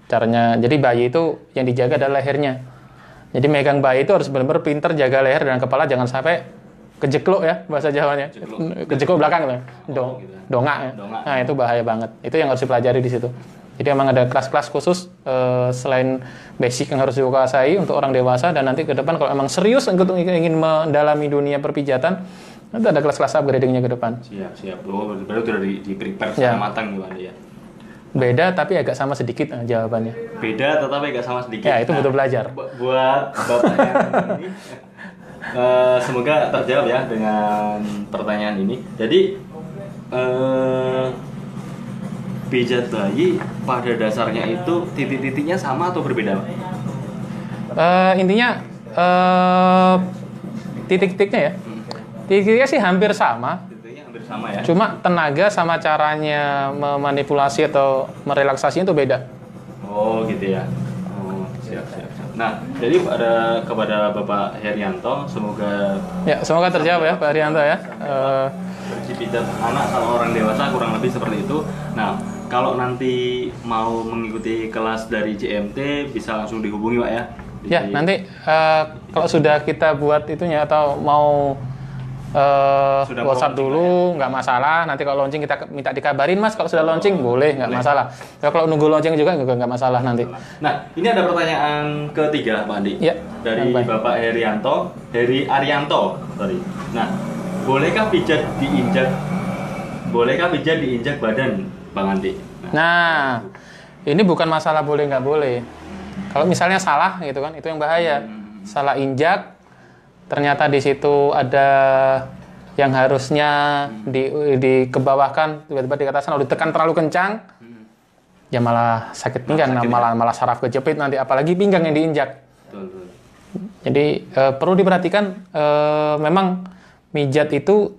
Caranya, jadi bayi itu yang dijaga adalah lehernya. Jadi megang bayi itu harus benar-benar pinter jaga leher dan kepala, jangan sampai kejekluk ya bahasa Jawanya. Kejekluk belakang gitu. Dongak ya. Nah, itu bahaya banget. Itu yang harus dipelajari di situ. Jadi emang ada kelas-kelas khusus selain basic yang harus dikuasai untuk orang dewasa, dan nanti ke depan kalau emang serius ingin mendalami dunia perpijatan, nanti ada kelas-kelas upgrading-nya ke depan. Siap. Baru sudah di-prepare secara matang gimana ya. Beda tapi agak sama sedikit jawabannya. Beda tetapi agak sama sedikit. Ya, itu butuh belajar. Buat Bapak yang ini semoga terjawab ya dengan pertanyaan ini. Jadi pijat bayi pada dasarnya itu titik-titiknya sama atau berbeda? Intinya titik-titiknya ya. Titik-titiknya sih hampir sama. Sama ya. Cuma tenaga sama caranya memanipulasi atau merelaksasinya itu beda. Oh, gitu ya. Oh, siap. Nah, jadi kepada Bapak Herianto, semoga terjawab ya Pak Herianto ya. Pijat anak sama orang dewasa kurang lebih seperti itu. Nah, kalau nanti mau mengikuti kelas dari JMT bisa langsung dihubungi Pak ya. Ya, nanti kalau sudah kita buat itunya atau mau WhatsApp dulu nggak masalah. Nanti kalau launching kita minta dikabarin Mas, kalau sudah launching boleh, nggak masalah. Kalau nunggu launching juga nggak masalah nanti. Nah, ini ada pertanyaan ketiga Pak Andi ya, dari Bapak Heri Arianto. Nah, bolehkah pijat diinjak badan Bang Andi? Nah, ini bukan masalah boleh nggak boleh. Kalau misalnya salah gitu kan, itu yang bahaya. Salah injak, ternyata di situ ada yang harusnya dikebawahkan, tiba-tiba di atas sana ditekan terlalu kencang, ya malah sakit pinggang, malah saraf kejepit nanti, apalagi pinggang yang diinjak. Betul. Jadi perlu diperhatikan, memang mijat itu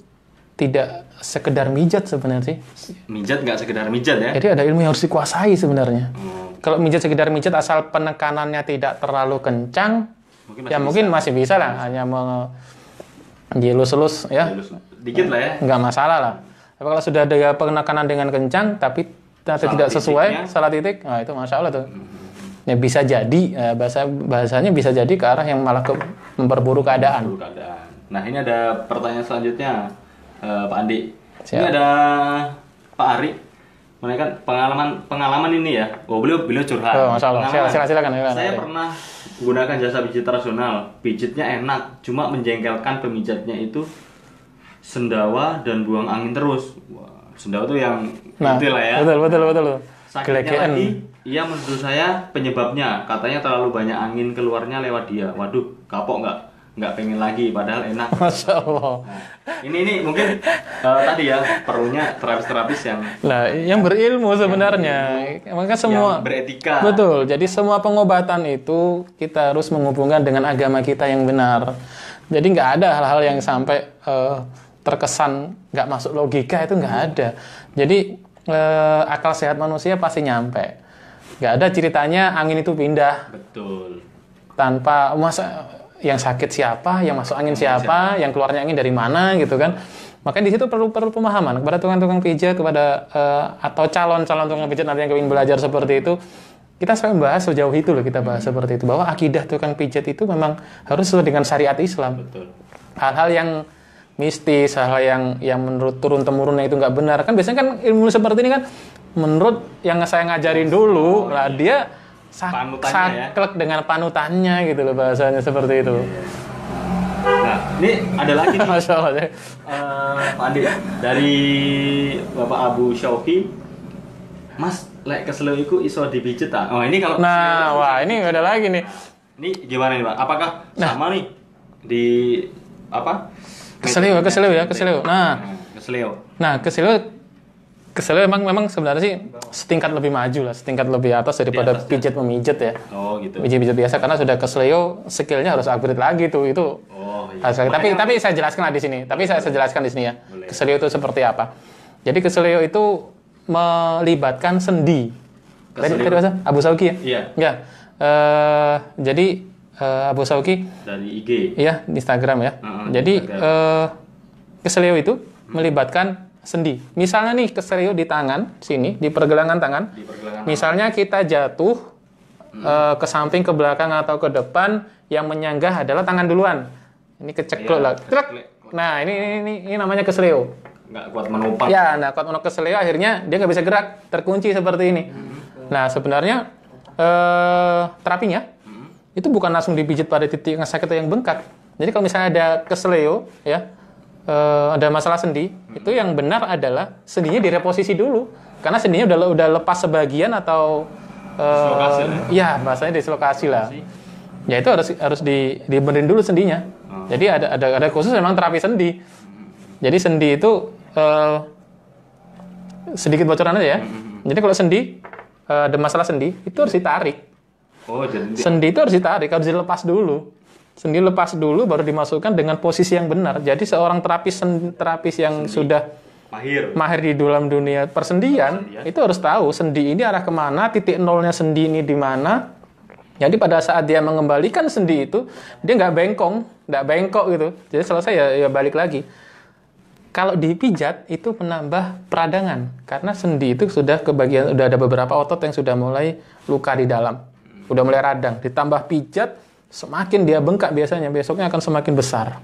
tidak sekedar mijat sebenarnya sih. Mijat nggak sekedar mijat ya? Jadi ada ilmu yang harus dikuasai sebenarnya. Kalau mijat sekedar mijat asal penekanannya tidak terlalu kencang, mungkin masih bisa lah, hanya menjelus-elus ya. Dikit lah ya. Nggak masalah lah. Tapi kalau sudah ada penekanan dengan kencang tapi tidak sesuai, salah titik, nah itu Masya Allah tuh. Ya bisa jadi, bahasanya bisa jadi ke arah yang malah memperburuk keadaan. Nah, ini ada pertanyaan selanjutnya Pak Andi. Siap. Ini ada Pak Ari. Mereka pengalaman ini ya. Oh, beliau curhat. Oh, Masya Allah. Silakan. Saya pernah gunakan jasa pijit tradisional. Pijitnya enak, cuma menjengkelkan pemijatnya itu sendawa dan buang angin terus. Wah, sendawa tuh yang Nah, itu lah ya. betul. Sakitnya Gelegean. lagi, ia menurut saya penyebabnya katanya terlalu banyak angin keluarnya lewat dia. Waduh, kapok nggak pengen lagi, padahal enak. Masya Allah. Nah, ini mungkin tadi ya perlunya terapis-terapis yang Yang berilmu sebenarnya. Maka semua yang beretika. betul. Jadi semua pengobatan itu kita harus menghubungkan dengan agama kita yang benar. Jadi nggak ada hal-hal yang sampai terkesan nggak masuk logika, itu nggak ada. Jadi akal sehat manusia pasti nyampe. Nggak ada ceritanya angin itu pindah Betul. tanpa masa yang sakit siapa, yang masuk angin siapa, yang keluarnya angin dari mana gitu kan. Makanya di situ perlu pemahaman kepada tukang-tukang pijat, kepada atau calon-calon tukang pijat nanti yang ingin belajar seperti itu. Kita sampai membahas sejauh itu loh, kita bahas seperti itu, bahwa akidah tukang pijat itu memang harus sesuai dengan syariat Islam. Betul. Hal-hal yang mistis, hal-hal yang menurut turun-temurunnya itu nggak benar. Kan biasanya kan ilmu seperti ini kan menurut yang saya ngajarin dulu, lah dia Panutannya saklek dengan panutannya gitu loh, bahasanya seperti itu. Nah, ini ada lagi nih. Masya Allah. Pak Andi, dari Bapak Abu Syauki, Mas, lek kesel iku iso dipijet tak? Oh, ini kalau Nah, wah ini ada lagi nih. ini gimana nih, Pak? Apakah sama nih di apa? Keselio. Nah, keselio memang sebenarnya sih setingkat lebih maju lah, setingkat lebih atas daripada pijat memijat ya. Oh, gitu. Pijat biasa, karena sudah keselio, skillnya harus upgrade lagi tuh itu. Oh, iya. Tapi saya jelaskan lah di sini. Saya jelaskan di sini ya. Boleh. Keselio itu seperti apa? Jadi keselio itu melibatkan sendi. Tadi bahasa Abu Sauki ya? Iya. Ya. Jadi Abu Sauki Dari IG. ya di Instagram ya. Jadi keselio itu melibatkan sendi. Misalnya nih keselio di tangan sini, di pergelangan tangan. Di pergelangan. Misalnya kita jatuh ke samping, ke belakang atau ke depan, yang menyanggah adalah tangan duluan. Ini kecekluk Iya, lah. Trek. kecekluk. Nah, ini namanya keselio. Nggak kuat menopang. Ya, nah kuat menok keselio akhirnya dia nggak bisa gerak, terkunci seperti ini. Nah, sebenarnya terapinya itu bukan langsung dipijit pada titik yang sakit atau yang bengkak. Jadi kalau misalnya ada keselio, ya, ada masalah sendi, itu yang benar adalah sendinya direposisi dulu, karena sendinya udah lepas sebagian atau Dislokasi lah. ya bahasanya dislokasi lah. Ya itu harus dibenerin dulu sendinya. Jadi ada khusus memang terapi sendi. Jadi sendi itu sedikit bocoran aja ya. Jadi kalau sendi ada masalah sendi itu harus ditarik. Oh, jadi Sendi itu harus ditarik, harus dilepas dulu. Sendi lepas dulu baru dimasukkan dengan posisi yang benar. Jadi seorang terapis yang sudah mahir di dalam dunia persendian itu harus tahu sendi ini arah kemana, titik nolnya sendi ini di mana. Jadi pada saat dia mengembalikan sendi itu, dia nggak bengkok gitu. Jadi selesai ya balik lagi. Kalau dipijat itu menambah peradangan, karena sendi itu sudah udah ada beberapa otot yang sudah mulai luka di dalam, udah mulai radang. Ditambah pijat, semakin dia bengkak biasanya, besoknya akan semakin besar.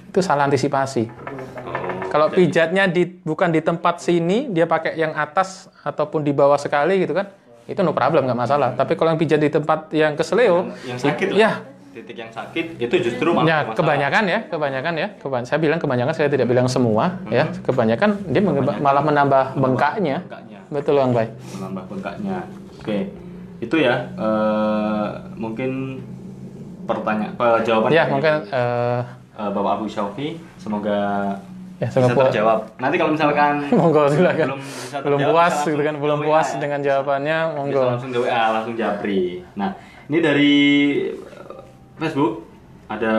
Itu salah antisipasi. Kalau pijatnya bukan di tempat sini, dia pakai yang atas ataupun di bawah sekali gitu kan, itu no problem, nggak masalah. Tapi kalau yang pijat di tempat yang keseleo, yang sakit ya, titik yang sakit itu justru malah ya masalah. kebanyakan ya. Saya bilang kebanyakan, saya tidak bilang semua ya. Kebanyakan dia malah menambah bengkaknya. Betul Bang Bay. Menambah bengkaknya. Oke. Itu ya mungkin jawaban Ya, dari mungkin Bapak Abu Syauki, semoga ya, bisa terjawab. Nanti kalau misalkan monggo silakan. belum puas bisa gitu kan, belum WA puas ya. dengan jawabannya, Bisa monggo. langsung ke WA, langsung japri. Nah, ini dari Facebook ada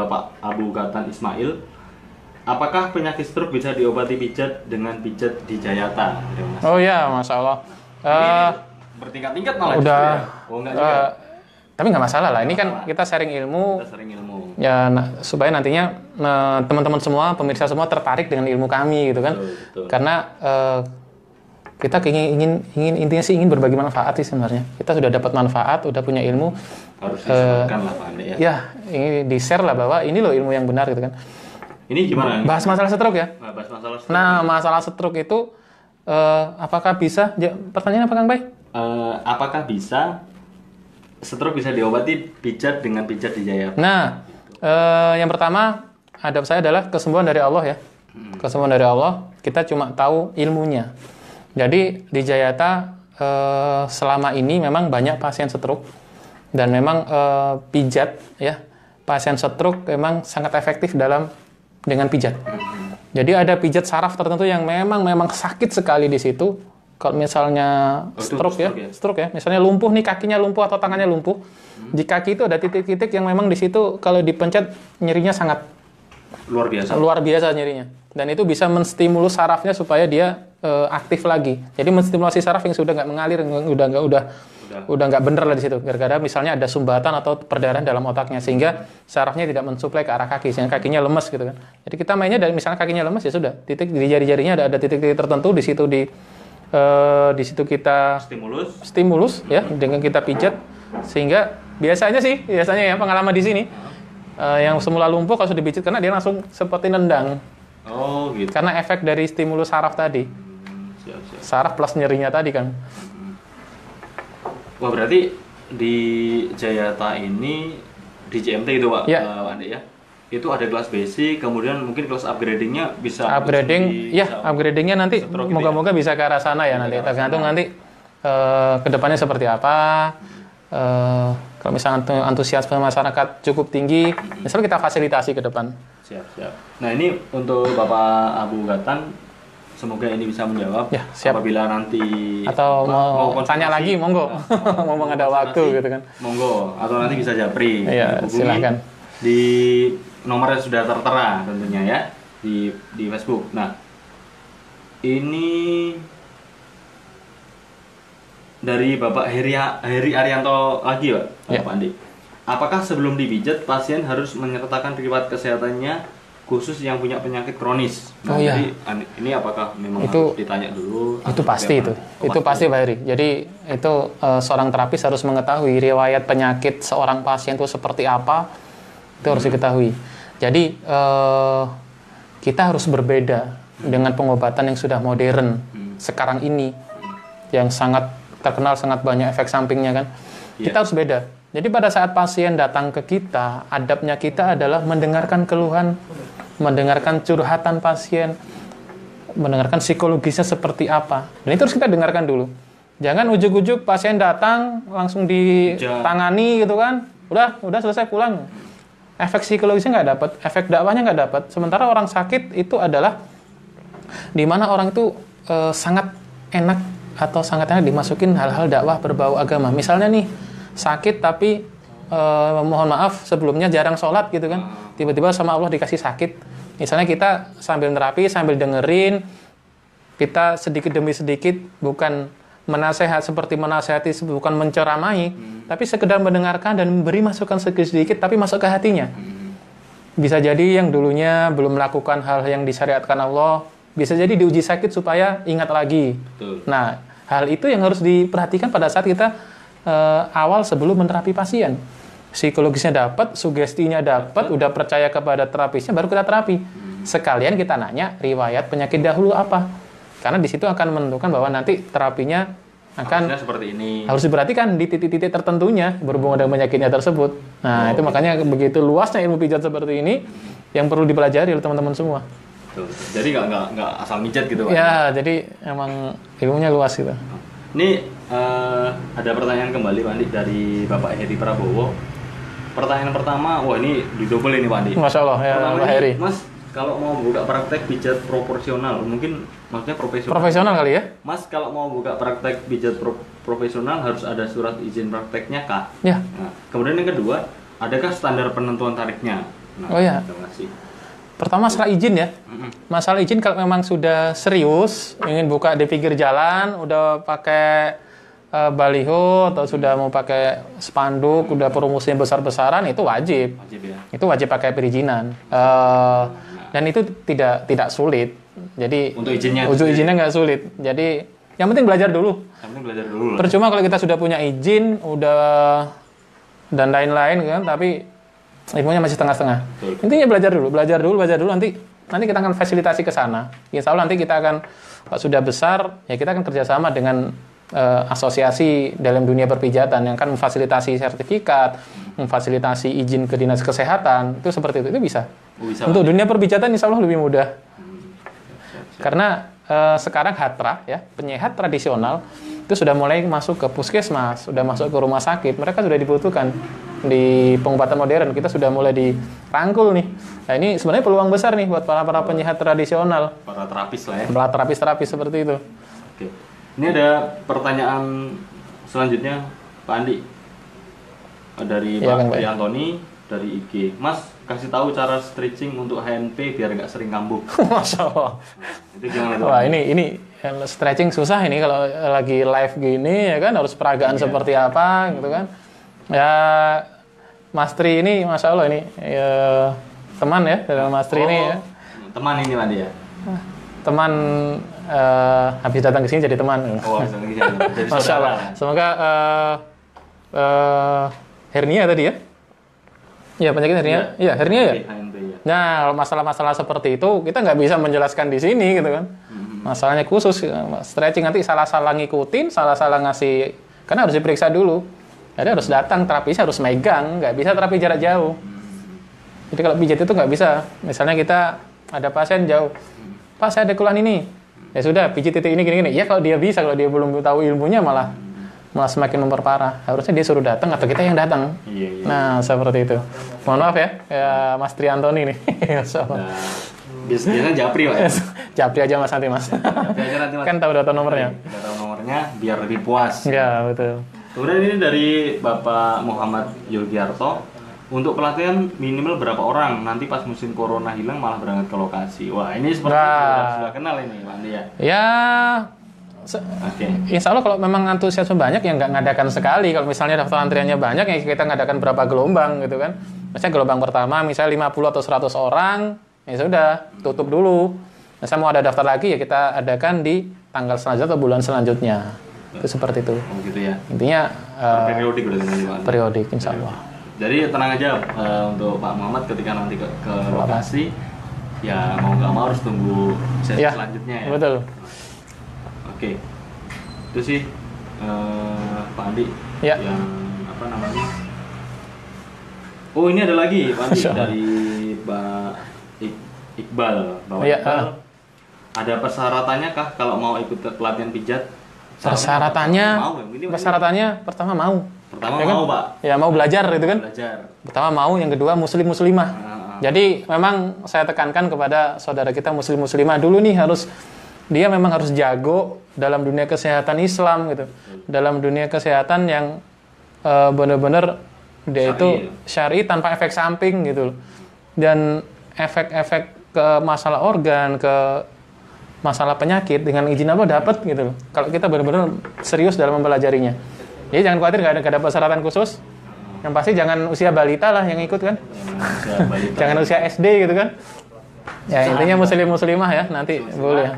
Bapak Abu Gatan Ismail. Apakah penyakit stroke bisa diobati pijat dengan pijat di Jayata? Oh ya, Masya Allah. Ini bertingkat-tingkat malah Udah. justru ya? Oh, enggak juga. Tapi nggak masalah lah. Ini kan kita sharing ilmu. Kita sering ilmu. Ya, supaya nantinya teman-teman semua, pemirsa semua tertarik dengan ilmu kami gitu kan. Betul. Karena kita intinya sih ingin berbagi manfaat sih sebenarnya. Kita sudah dapat manfaat, udah punya ilmu. Harus disebarkan lah Pak Andi ya. Ya, ini di-share lah bahwa ini loh ilmu yang benar gitu kan. Ini gimana? Bahas masalah stroke ya. Nah, bahas masalah stroke. Nah, masalah stroke itu apakah bisa? Pertanyaan apa Kang Bay? Apakah bisa stroke bisa diobati pijat dengan pijat di Jayata? Nah, yang pertama adab saya adalah kesembuhan dari Allah ya. Kesembuhan dari Allah, kita cuma tahu ilmunya. Jadi di Jayata selama ini memang banyak pasien stroke dan memang pijat ya. Pasien stroke memang sangat efektif dengan pijat. Jadi ada pijat saraf tertentu yang memang sakit sekali di situ. Kalau misalnya stroke ya, misalnya lumpuh nih, kakinya lumpuh atau tangannya lumpuh, di kaki itu ada titik-titik yang memang di situ kalau dipencet nyerinya sangat luar biasa nyerinya, dan itu bisa menstimulus sarafnya supaya dia aktif lagi. Jadi menstimulasi saraf yang sudah nggak mengalir, udah nggak bener lah di situ, gara-gara misalnya ada sumbatan atau perdarahan dalam otaknya sehingga sarafnya tidak mensuplai ke arah kaki sehingga kakinya lemes gitu kan. Jadi kita mainnya dari misalnya kakinya lemes ya sudah, titik di jari-jarinya ada titik-titik tertentu di situ kita stimulus ya dengan kita pijat, sehingga biasanya ya pengalaman di sini yang semula lumpuh kalau sudah dipijat karena dia langsung seperti nendang. Oh gitu. Karena efek dari stimulus saraf tadi. Siap. Saraf plus nyerinya tadi kan. Wah, berarti di Jayata ini di JMT itu Pak, Pak Andi ya. Itu ada kelas basic, kemudian mungkin kelas upgradingnya bisa upgradingnya nanti moga-moga bisa ke arah sana ya nanti. Tergantung nanti kedepannya seperti apa. Kalau misalnya antusiasme masyarakat cukup tinggi, misalnya kita fasilitasi ke depan. Siap. Nah ini untuk Bapak Abu Gatan, semoga ini bisa menjawab. Ya, siap. Apabila nanti atau mau tanya lagi, monggo. Mau ada waktu gitu kan. Monggo. Atau nanti bisa japri. Iya, silakan. Di nomor yang sudah tertera tentunya ya di Facebook. Nah, ini dari Bapak Heri Arianto lagi Pak Andi. Apakah sebelum dipijat pasien harus menyertakan riwayat kesehatannya khusus yang punya penyakit kronis? Nah, jadi ini apakah memang harus ditanya dulu? Itu pasti itu pasti Pak Heri. Jadi itu seorang terapis harus mengetahui riwayat penyakit seorang pasien itu seperti apa. Itu harus diketahui. Jadi kita harus berbeda dengan pengobatan yang sudah modern sekarang ini, yang sangat terkenal, sangat banyak efek sampingnya kan. Kita harus beda. Jadi pada saat pasien datang ke kita, adabnya kita adalah mendengarkan keluhan, mendengarkan curhatan pasien, mendengarkan psikologisnya seperti apa. Dan itu harus kita dengarkan dulu. Jangan ujuk-ujuk pasien datang langsung ditangani gitu kan. Udah selesai pulang. Efek psikologisnya nggak dapat, efek dakwahnya nggak dapat. Sementara orang sakit itu adalah di mana orang itu sangat enak atau sangat enak dimasukin hal-hal dakwah berbau agama. Misalnya nih sakit tapi mohon maaf sebelumnya jarang sholat gitu kan. Tiba-tiba sama Allah dikasih sakit. Misalnya kita sambil terapi, sambil dengerin, kita sedikit demi sedikit bukan menasehati, bukan menceramahi, tapi sekedar mendengarkan dan memberi masukan sedikit tapi masuk ke hatinya. Bisa jadi yang dulunya belum melakukan hal yang disyariatkan Allah, bisa jadi diuji sakit supaya ingat lagi. Betul. Nah, hal itu yang harus diperhatikan pada saat kita awal sebelum menerapi pasien. Psikologisnya dapat, sugestinya dapat, udah percaya kepada terapisnya, baru kita terapi. Sekalian kita nanya riwayat penyakit dahulu apa. Karena di situ akan menentukan bahwa nanti terapinya akan seperti ini. Harus diperhatikan di titik-titik tertentunya berhubungan dengan penyakitnya tersebut. Nah, itu makanya begitu luasnya ilmu pijat seperti ini yang perlu dipelajari oleh teman-teman semua. Betul. Jadi nggak asal mijat gitu Pak. Ya, jadi emang ilmunya luas gitu. Ini ada pertanyaan kembali Pak Andi dari Bapak Heri Prabowo. Pertanyaan pertama, wah ini didobel ini Pak Andi. Masya Allah ya Pak Heri. Mas, kalau mau buka praktek pijat proporsional, mungkin maksudnya profesional. Profesional kali ya? Mas, kalau mau buka praktek pijat profesional harus ada surat izin prakteknya kah? Ya. Nah, kemudian yang kedua, adakah standar penentuan tarifnya? Nah, oh ya. Terima kasih. Pertama masalah izin ya. Masalah izin kalau memang sudah serius, ingin buka di pinggir jalan, udah pakai baliho atau sudah mau pakai spanduk, udah promosinya besar-besaran, itu wajib. Wajib ya. Itu wajib pakai perizinan. Dan itu tidak sulit. Jadi untuk izinnya nggak sulit. Jadi yang penting belajar dulu. Percuma kalau kita sudah punya izin, udah dan lain-lain kan, tapi ilmunya masih setengah-setengah. Intinya belajar dulu nanti kita akan fasilitasi ke sana. Insya Allah nanti kita akan, kalau sudah besar, ya kita akan kerjasama dengan asosiasi dalam dunia perpijatan yang akan memfasilitasi sertifikat, memfasilitasi izin ke dinas kesehatan, itu seperti itu bisa. Bisa, Untuk Pak. dunia perpijatan insya Allah lebih mudah. Karena sekarang hatra, ya, penyehat tradisional itu sudah mulai masuk ke puskesmas, sudah masuk ke rumah sakit. Mereka sudah dibutuhkan di pengobatan modern. Kita sudah mulai dirangkul nih. Nah, ini sebenarnya peluang besar nih buat para penyehat tradisional. Para terapis lah ya. Para terapis seperti itu. Oke. Ini ada pertanyaan selanjutnya, Pak Andi. Dari Iya, Pak kan, Pak. Antoni dari IG. Mas, kasih tahu cara stretching untuk HNP biar nggak sering kambuh. Masya Allah. Itu gimana tuh? Wah, ini stretching susah ini kalau lagi live gini ya kan, harus peragaan seperti apa gitu kan. Ya, Mas Tri ini Masya Allah ini ya, teman ya dari Mas Tri ini ya. Teman ini Pak Andi ya? Teman habis datang ke sini jadi teman. Oh, jadi Masya Allah. saudara. Semoga hernia tadi ya. Ya, penyakit hernia. Iya, hernia ya. HNP ya. Nah, kalau masalah-masalah seperti itu kita nggak bisa menjelaskan di sini gitu kan. Masalahnya khusus stretching nanti salah-salah ngikutin, salah-salah ngasih, karena harus diperiksa dulu. Jadi harus datang terapisnya harus megang, nggak bisa terapi jarak jauh. Jadi kalau pijat itu nggak bisa. Misalnya kita ada pasien jauh, Pak saya ada keluhan ini, ya sudah pijit titik ini gini-gini. Ya kalau dia bisa, kalau dia belum tahu ilmunya malah semakin memperparah. Harusnya dia suruh datang atau kita yang datang. Iya. Nah, seperti itu. Mohon maaf ya Mas Tri Antoni nih. Nah, biasanya Japri Pak. Japri aja Mas nanti Mas. Japri aja nanti Mas. Kan tahu data nomornya. Kita tahu nomornya biar lebih puas. Ya, betul. Kemudian ini dari Bapak Muhammad Yogiarto. Untuk pelatihan minimal berapa orang? Nanti pas musim corona hilang malah berangkat ke lokasi. Wah, ini seperti sudah kenal ini Pak Andi ya. Ya, Oke. Insya Allah kalau memang antusiasme banyak ya nggak ngadakan sekali. Kalau misalnya daftar antriannya banyak ya kita ngadakan berapa gelombang gitu kan. Misalnya gelombang pertama misalnya 50 atau 100 orang, ya sudah tutup dulu. Misalnya mau ada daftar lagi ya kita adakan di tanggal selanjutnya atau bulan selanjutnya. Itu seperti itu. Oh gitu ya. Intinya Periodik udah nanti Pak Andi. periodik insya Allah. Jadi tenang aja untuk Pak Muhammad ketika nanti ke lokasi ya mau nggak mau harus tunggu sesi Ya, selanjutnya ya. betul. Oke, itu sih Pak Andi Ya. yang apa namanya? Oh ini ada lagi Pak Andi Masya Allah. dari Pak Iqbal, Bapak Ya, Iqbal. Ada persyaratannya kah kalau mau ikut pelatihan pijat? Persyaratannya, Mau, ini persyaratannya pertama mau. pertama Ya kan? mau Pak Ya mau belajar gitu kan. belajar. Pertama mau, yang kedua muslimah. Ah. Jadi memang saya tekankan kepada saudara kita muslimah dulu nih dia memang harus jago dalam dunia kesehatan Islam gitu. Dalam dunia kesehatan yang benar-benar dia itu syar'i tanpa efek samping gitu. Dan efek-efek ke masalah organ, ke masalah penyakit dengan izin apa dapat gitu. Kalau kita benar-benar serius dalam mempelajarinya. Jadi jangan khawatir nggak ada persyaratan khusus. Yang pasti jangan usia balita lah yang ikut kan. Jangan usia SD gitu kan. Ya intinya muslimah ya nanti boleh.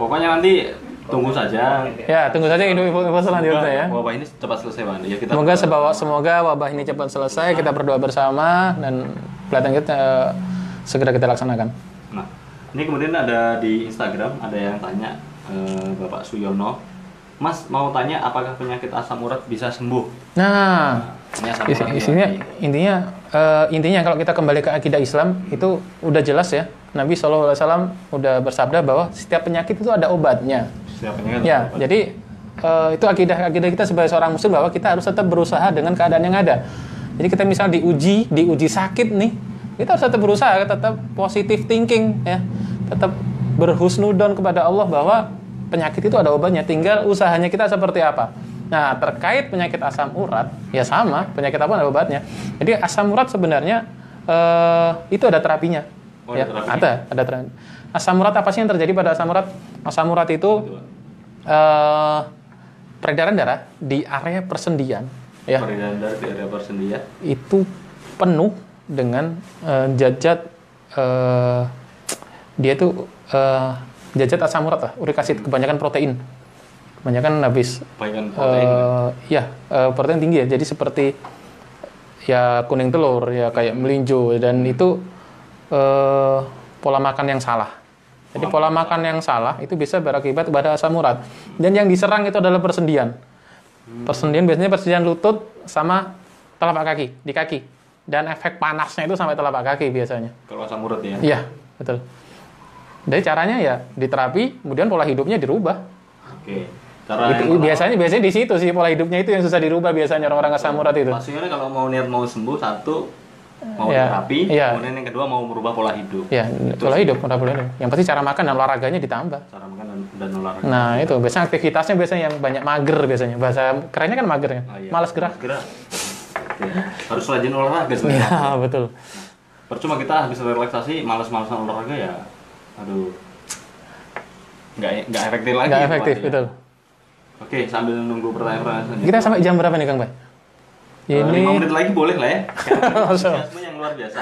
Pokoknya nanti tunggu saja. Ya tunggu saja info selanjutnya ya. Wabah ini cepat selesai Pak Andi. Ya, kita Semoga wabah ini cepat selesai. Kita berdoa bersama dan pelatihan kita segera kita laksanakan. Nah, ini kemudian ada di Instagram ada yang tanya Bapak Suyono. Mas mau tanya apakah penyakit asam urat bisa sembuh? Nah, Ini asam urat intinya kalau kita kembali ke akidah Islam itu udah jelas ya. Nabi SAW udah bersabda bahwa setiap penyakit itu ada obatnya. Setiap penyakit Ya, ada obat. jadi itu akidah kita sebagai seorang muslim bahwa kita harus tetap berusaha dengan keadaan yang ada. Jadi kita misalnya diuji sakit nih, kita harus tetap berusaha, tetap positive thinking ya. Tetap berhusnudon kepada Allah bahwa penyakit itu ada obatnya, tinggal usahanya kita seperti apa. Nah, terkait penyakit asam urat, ya sama, penyakit apa ada obatnya. Jadi asam urat sebenarnya itu ada terapinya. Oh, Ya, ada terapinya. ada terapi. Asam urat apa sih yang terjadi pada asam urat? Asam urat itu peredaran darah di area persendian, ya. Peredaran darah di area persendian. Itu penuh dengan zat-zat dia itu zat-zat asam urat lah, uric acid, kebanyakan protein. Kebanyakan habis Baikkan protein. protein tinggi ya. Jadi seperti ya kuning telur, ya kayak melinjo, dan itu pola makan yang salah. Jadi pola makan yang salah itu bisa berakibat pada asam urat. Dan yang diserang itu adalah persendian. Persendian biasanya persendian lutut sama telapak kaki, di kaki. Dan efek panasnya itu sampai telapak kaki biasanya. Kalau asam urat ya. Iya, betul. Jadi caranya ya diterapi, kemudian pola hidupnya dirubah. Oke. Cara Itu, yang biasanya di situ sih pola hidupnya itu yang susah dirubah biasanya orang-orang asam urat itu. maksudnya kalau mau niat mau sembuh, satu mau Iya, terapi, iya. kemudian yang kedua mau merubah pola hidup. Ya, pola hidup. Yang pasti cara makan dan olahraganya ditambah. Cara makan dan olahraga. Nah, itu biasanya aktivitasnya biasanya yang banyak mager biasanya. Bahasa kerennya kan mager ya. Oh, iya. Malas gerak. Oke. Harus rajin olahraga sebenarnya. Ya, betul. Percuma kita habis relaksasi, malas-malasan olahraga ya, aduh, nggak efektif lagi. Nggak efektif, ya. betul. Oke, sambil nunggu pertanyaan-pertanyaan selanjutnya. Kita sampai jam berapa nih, Kang Bay? 5 Ini menit lagi boleh lah ya. So. Antusiasme yang luar biasa.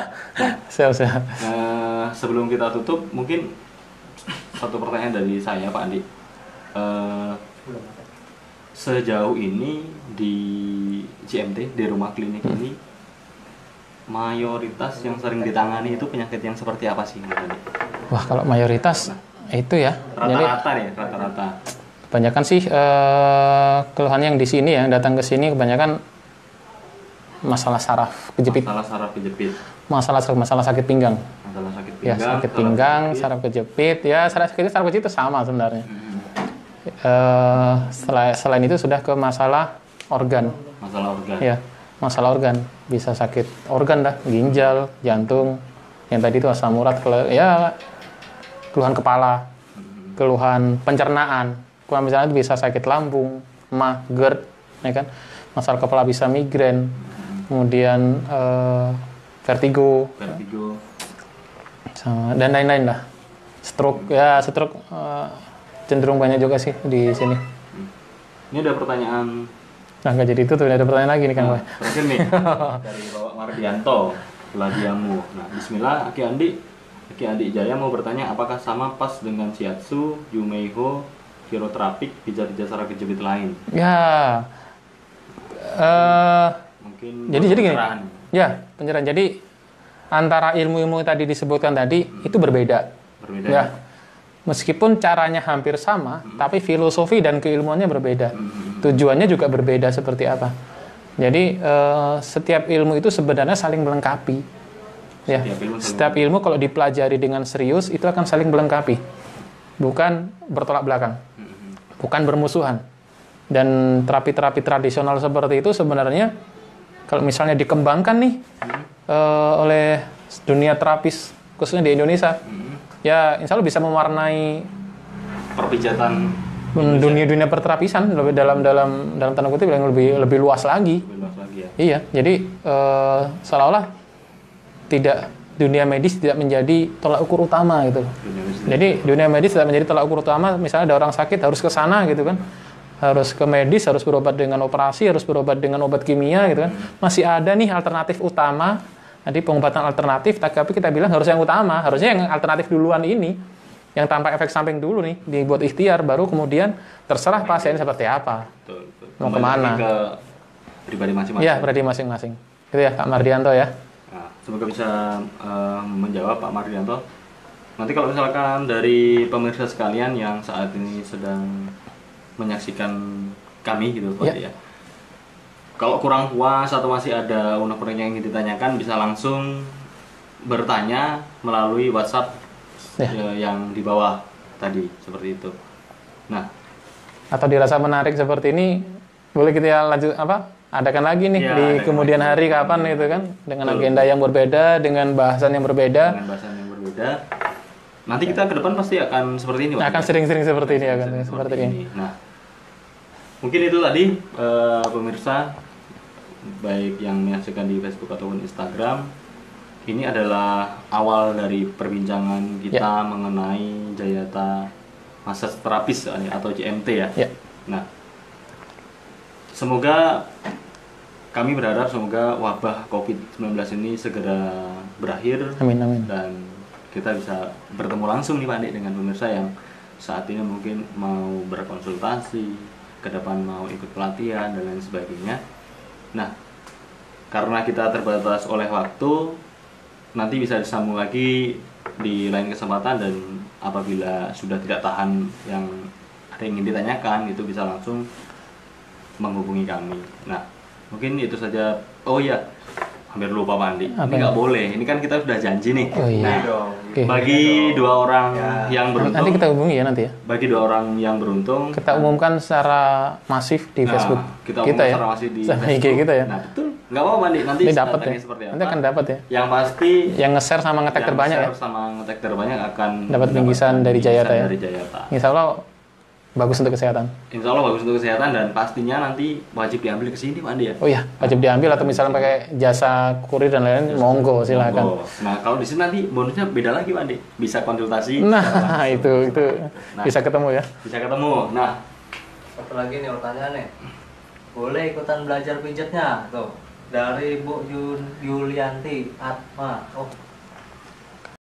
siap. Sebelum kita tutup, mungkin satu pertanyaan dari saya, Pak Andi. Sejauh ini di CMT, di rumah klinik ini, mayoritas yang sering ditangani itu penyakit yang seperti apa sih, Mas Andi? Wah, kalau mayoritas itu ya. Jadi Rata-rata nih, rata-rata. kebanyakan sih keluhan yang di sini ya, datang ke sini kebanyakan masalah saraf kejepit, Masalah saraf kejepit, masalah sakit pinggang. masalah sakit Ya, pinggang, sakit saraf pinggang, kejepit. saraf kejepit. Ya, saraf kejepit itu sama sebenarnya. Selain itu sudah ke masalah organ. Masalah organ. Ya, masalah organ. Bisa sakit organ dah, ginjal, jantung. Yang tadi itu asam urat, ya keluhan kepala, keluhan pencernaan. Keluhan misalnya bisa sakit lambung, mah, GERD, ya kan? Masalah kepala bisa migrain, kemudian vertigo, sama dan lain-lain lah. Stroke, ya stroke cenderung banyak juga sih di sini. Ini ada pertanyaan. Nah, nggak jadi itu tuh, ada pertanyaan lagi nih Kang Bay. Terakhir nih dari Bapak Mardianto, Ladiamu. Nah, Bismillah, Aki Andi Jaya mau bertanya, apakah sama pas dengan shiatsu, yumeiho, kiroterapik, pijat-pijat saraf kejepit lain? Ya, Mungkin jadi gini, pencerahan. ya pencerahan. Jadi antara ilmu-ilmu yang tadi disebutkan tadi itu berbeda. Berbeda. Ya, meskipun caranya hampir sama, tapi filosofi dan keilmuannya berbeda. Tujuannya juga berbeda seperti apa. Jadi setiap ilmu itu sebenarnya saling melengkapi. Ya, setiap ilmu kalau dipelajari dengan serius itu akan saling melengkapi, bukan bertolak belakang, bukan bermusuhan. Dan terapi-terapi tradisional seperti itu sebenarnya kalau misalnya dikembangkan nih oleh dunia terapis khususnya di Indonesia, ya insya Allah bisa mewarnai perpijatan dunia perterapisan lebih dalam tanda kutip yang lebih luas lagi. lebih luas lagi ya. Iya, jadi seolah-olah tidak dunia medis tidak menjadi tolak ukur utama gitu. Jadi dunia medis tidak menjadi tolak ukur utama. Misalnya ada orang sakit harus ke sana gitu kan, harus ke medis, harus berobat dengan operasi, harus berobat dengan obat kimia gitu kan. Masih ada nih alternatif utama. Jadi pengobatan alternatif, tapi kita bilang harus yang utama, harusnya yang alternatif duluan ini, yang tanpa efek samping dulu nih, dibuat ikhtiar, baru kemudian terserah pasien seperti apa, Betul. mau Kembali kemana. lagi ke pribadi masing-masing. Iya, pribadi masing-masing. Itu ya Kak Mardianto ya. Nah, semoga bisa menjawab Pak Mardianto. Nanti kalau misalkan dari pemirsa sekalian yang saat ini sedang menyaksikan kami gitu Pak ya. Kalau kurang puas atau masih ada unek-unek yang ingin ditanyakan, bisa langsung bertanya melalui WhatsApp yang di bawah tadi seperti itu. Nah, atau dirasa menarik seperti ini, boleh kita lanjut adakan lagi nih Ya, di adakan kemudian lagi. hari kapan itu kan, dengan Betul. agenda yang berbeda, dengan bahasan yang berbeda. dengan bahasan yang berbeda. Nanti kita ke depan pasti akan seperti ini, Pak. Akan sering-sering seperti ini, akan Sering-sering seperti ini. Nah, mungkin itu tadi pemirsa, baik yang menyaksikan di Facebook ataupun Instagram. Ini adalah awal dari perbincangan kita mengenai Jayata Massage Therapist atau JMT ya. Ya. Nah, semoga kami berharap semoga wabah COVID-19 ini segera berakhir. Amin, amin. Dan kita bisa bertemu langsung nih Pak Andi dengan pemirsa yang saat ini mungkin mau berkonsultasi, ke depan mau ikut pelatihan dan lain sebagainya. Nah, karena kita terbatas oleh waktu, nanti bisa disambung lagi di lain kesempatan, dan apabila sudah tidak tahan yang ada yang ingin ditanyakan, itu bisa langsung menghubungi kami. Nah, Mungkin itu saja. Oh iya, hampir lupa Pandi. Apa Ini nggak boleh. Ini kan kita sudah janji nih. Oh iya. Nah, dong. Oke. bagi dua orang yang Nanti beruntung, kita hubungi ya nanti ya. bagi dua orang yang beruntung, Kita umumkan secara masif di nah, Facebook kita kita umum ya. secara masif di Sama IG Facebook. kita ya. Nah betul, nggak apa-apa Pandi. Nanti Ini dapat ya. tag-nya seperti apa? Nanti akan dapat ya. Yang pasti Yang nge-share sama nge-tag yang terbanyak ya. share sama nge-tag terbanyak akan Dapat bingkisan mendapatkan dari Jayata bingkisan ya. dari Jayata. Insya Allah bagus untuk kesehatan. Insya Allah bagus untuk kesehatan dan pastinya nanti wajib diambil ke sini Pak Andi ya. Oh iya, wajib diambil atau misalnya pakai jasa kurir dan lain-lain, monggo silakan. Monggo. Nah kalau di sini nanti bonusnya beda lagi Pak Andi. Bisa konsultasi. Nah, secara langsung. itu Nah. bisa ketemu ya. Bisa ketemu. Nah Satu lagi nih pertanyaan nih. Boleh ikutan belajar pijatnya tuh dari Bu Yulianti Atma. Oh,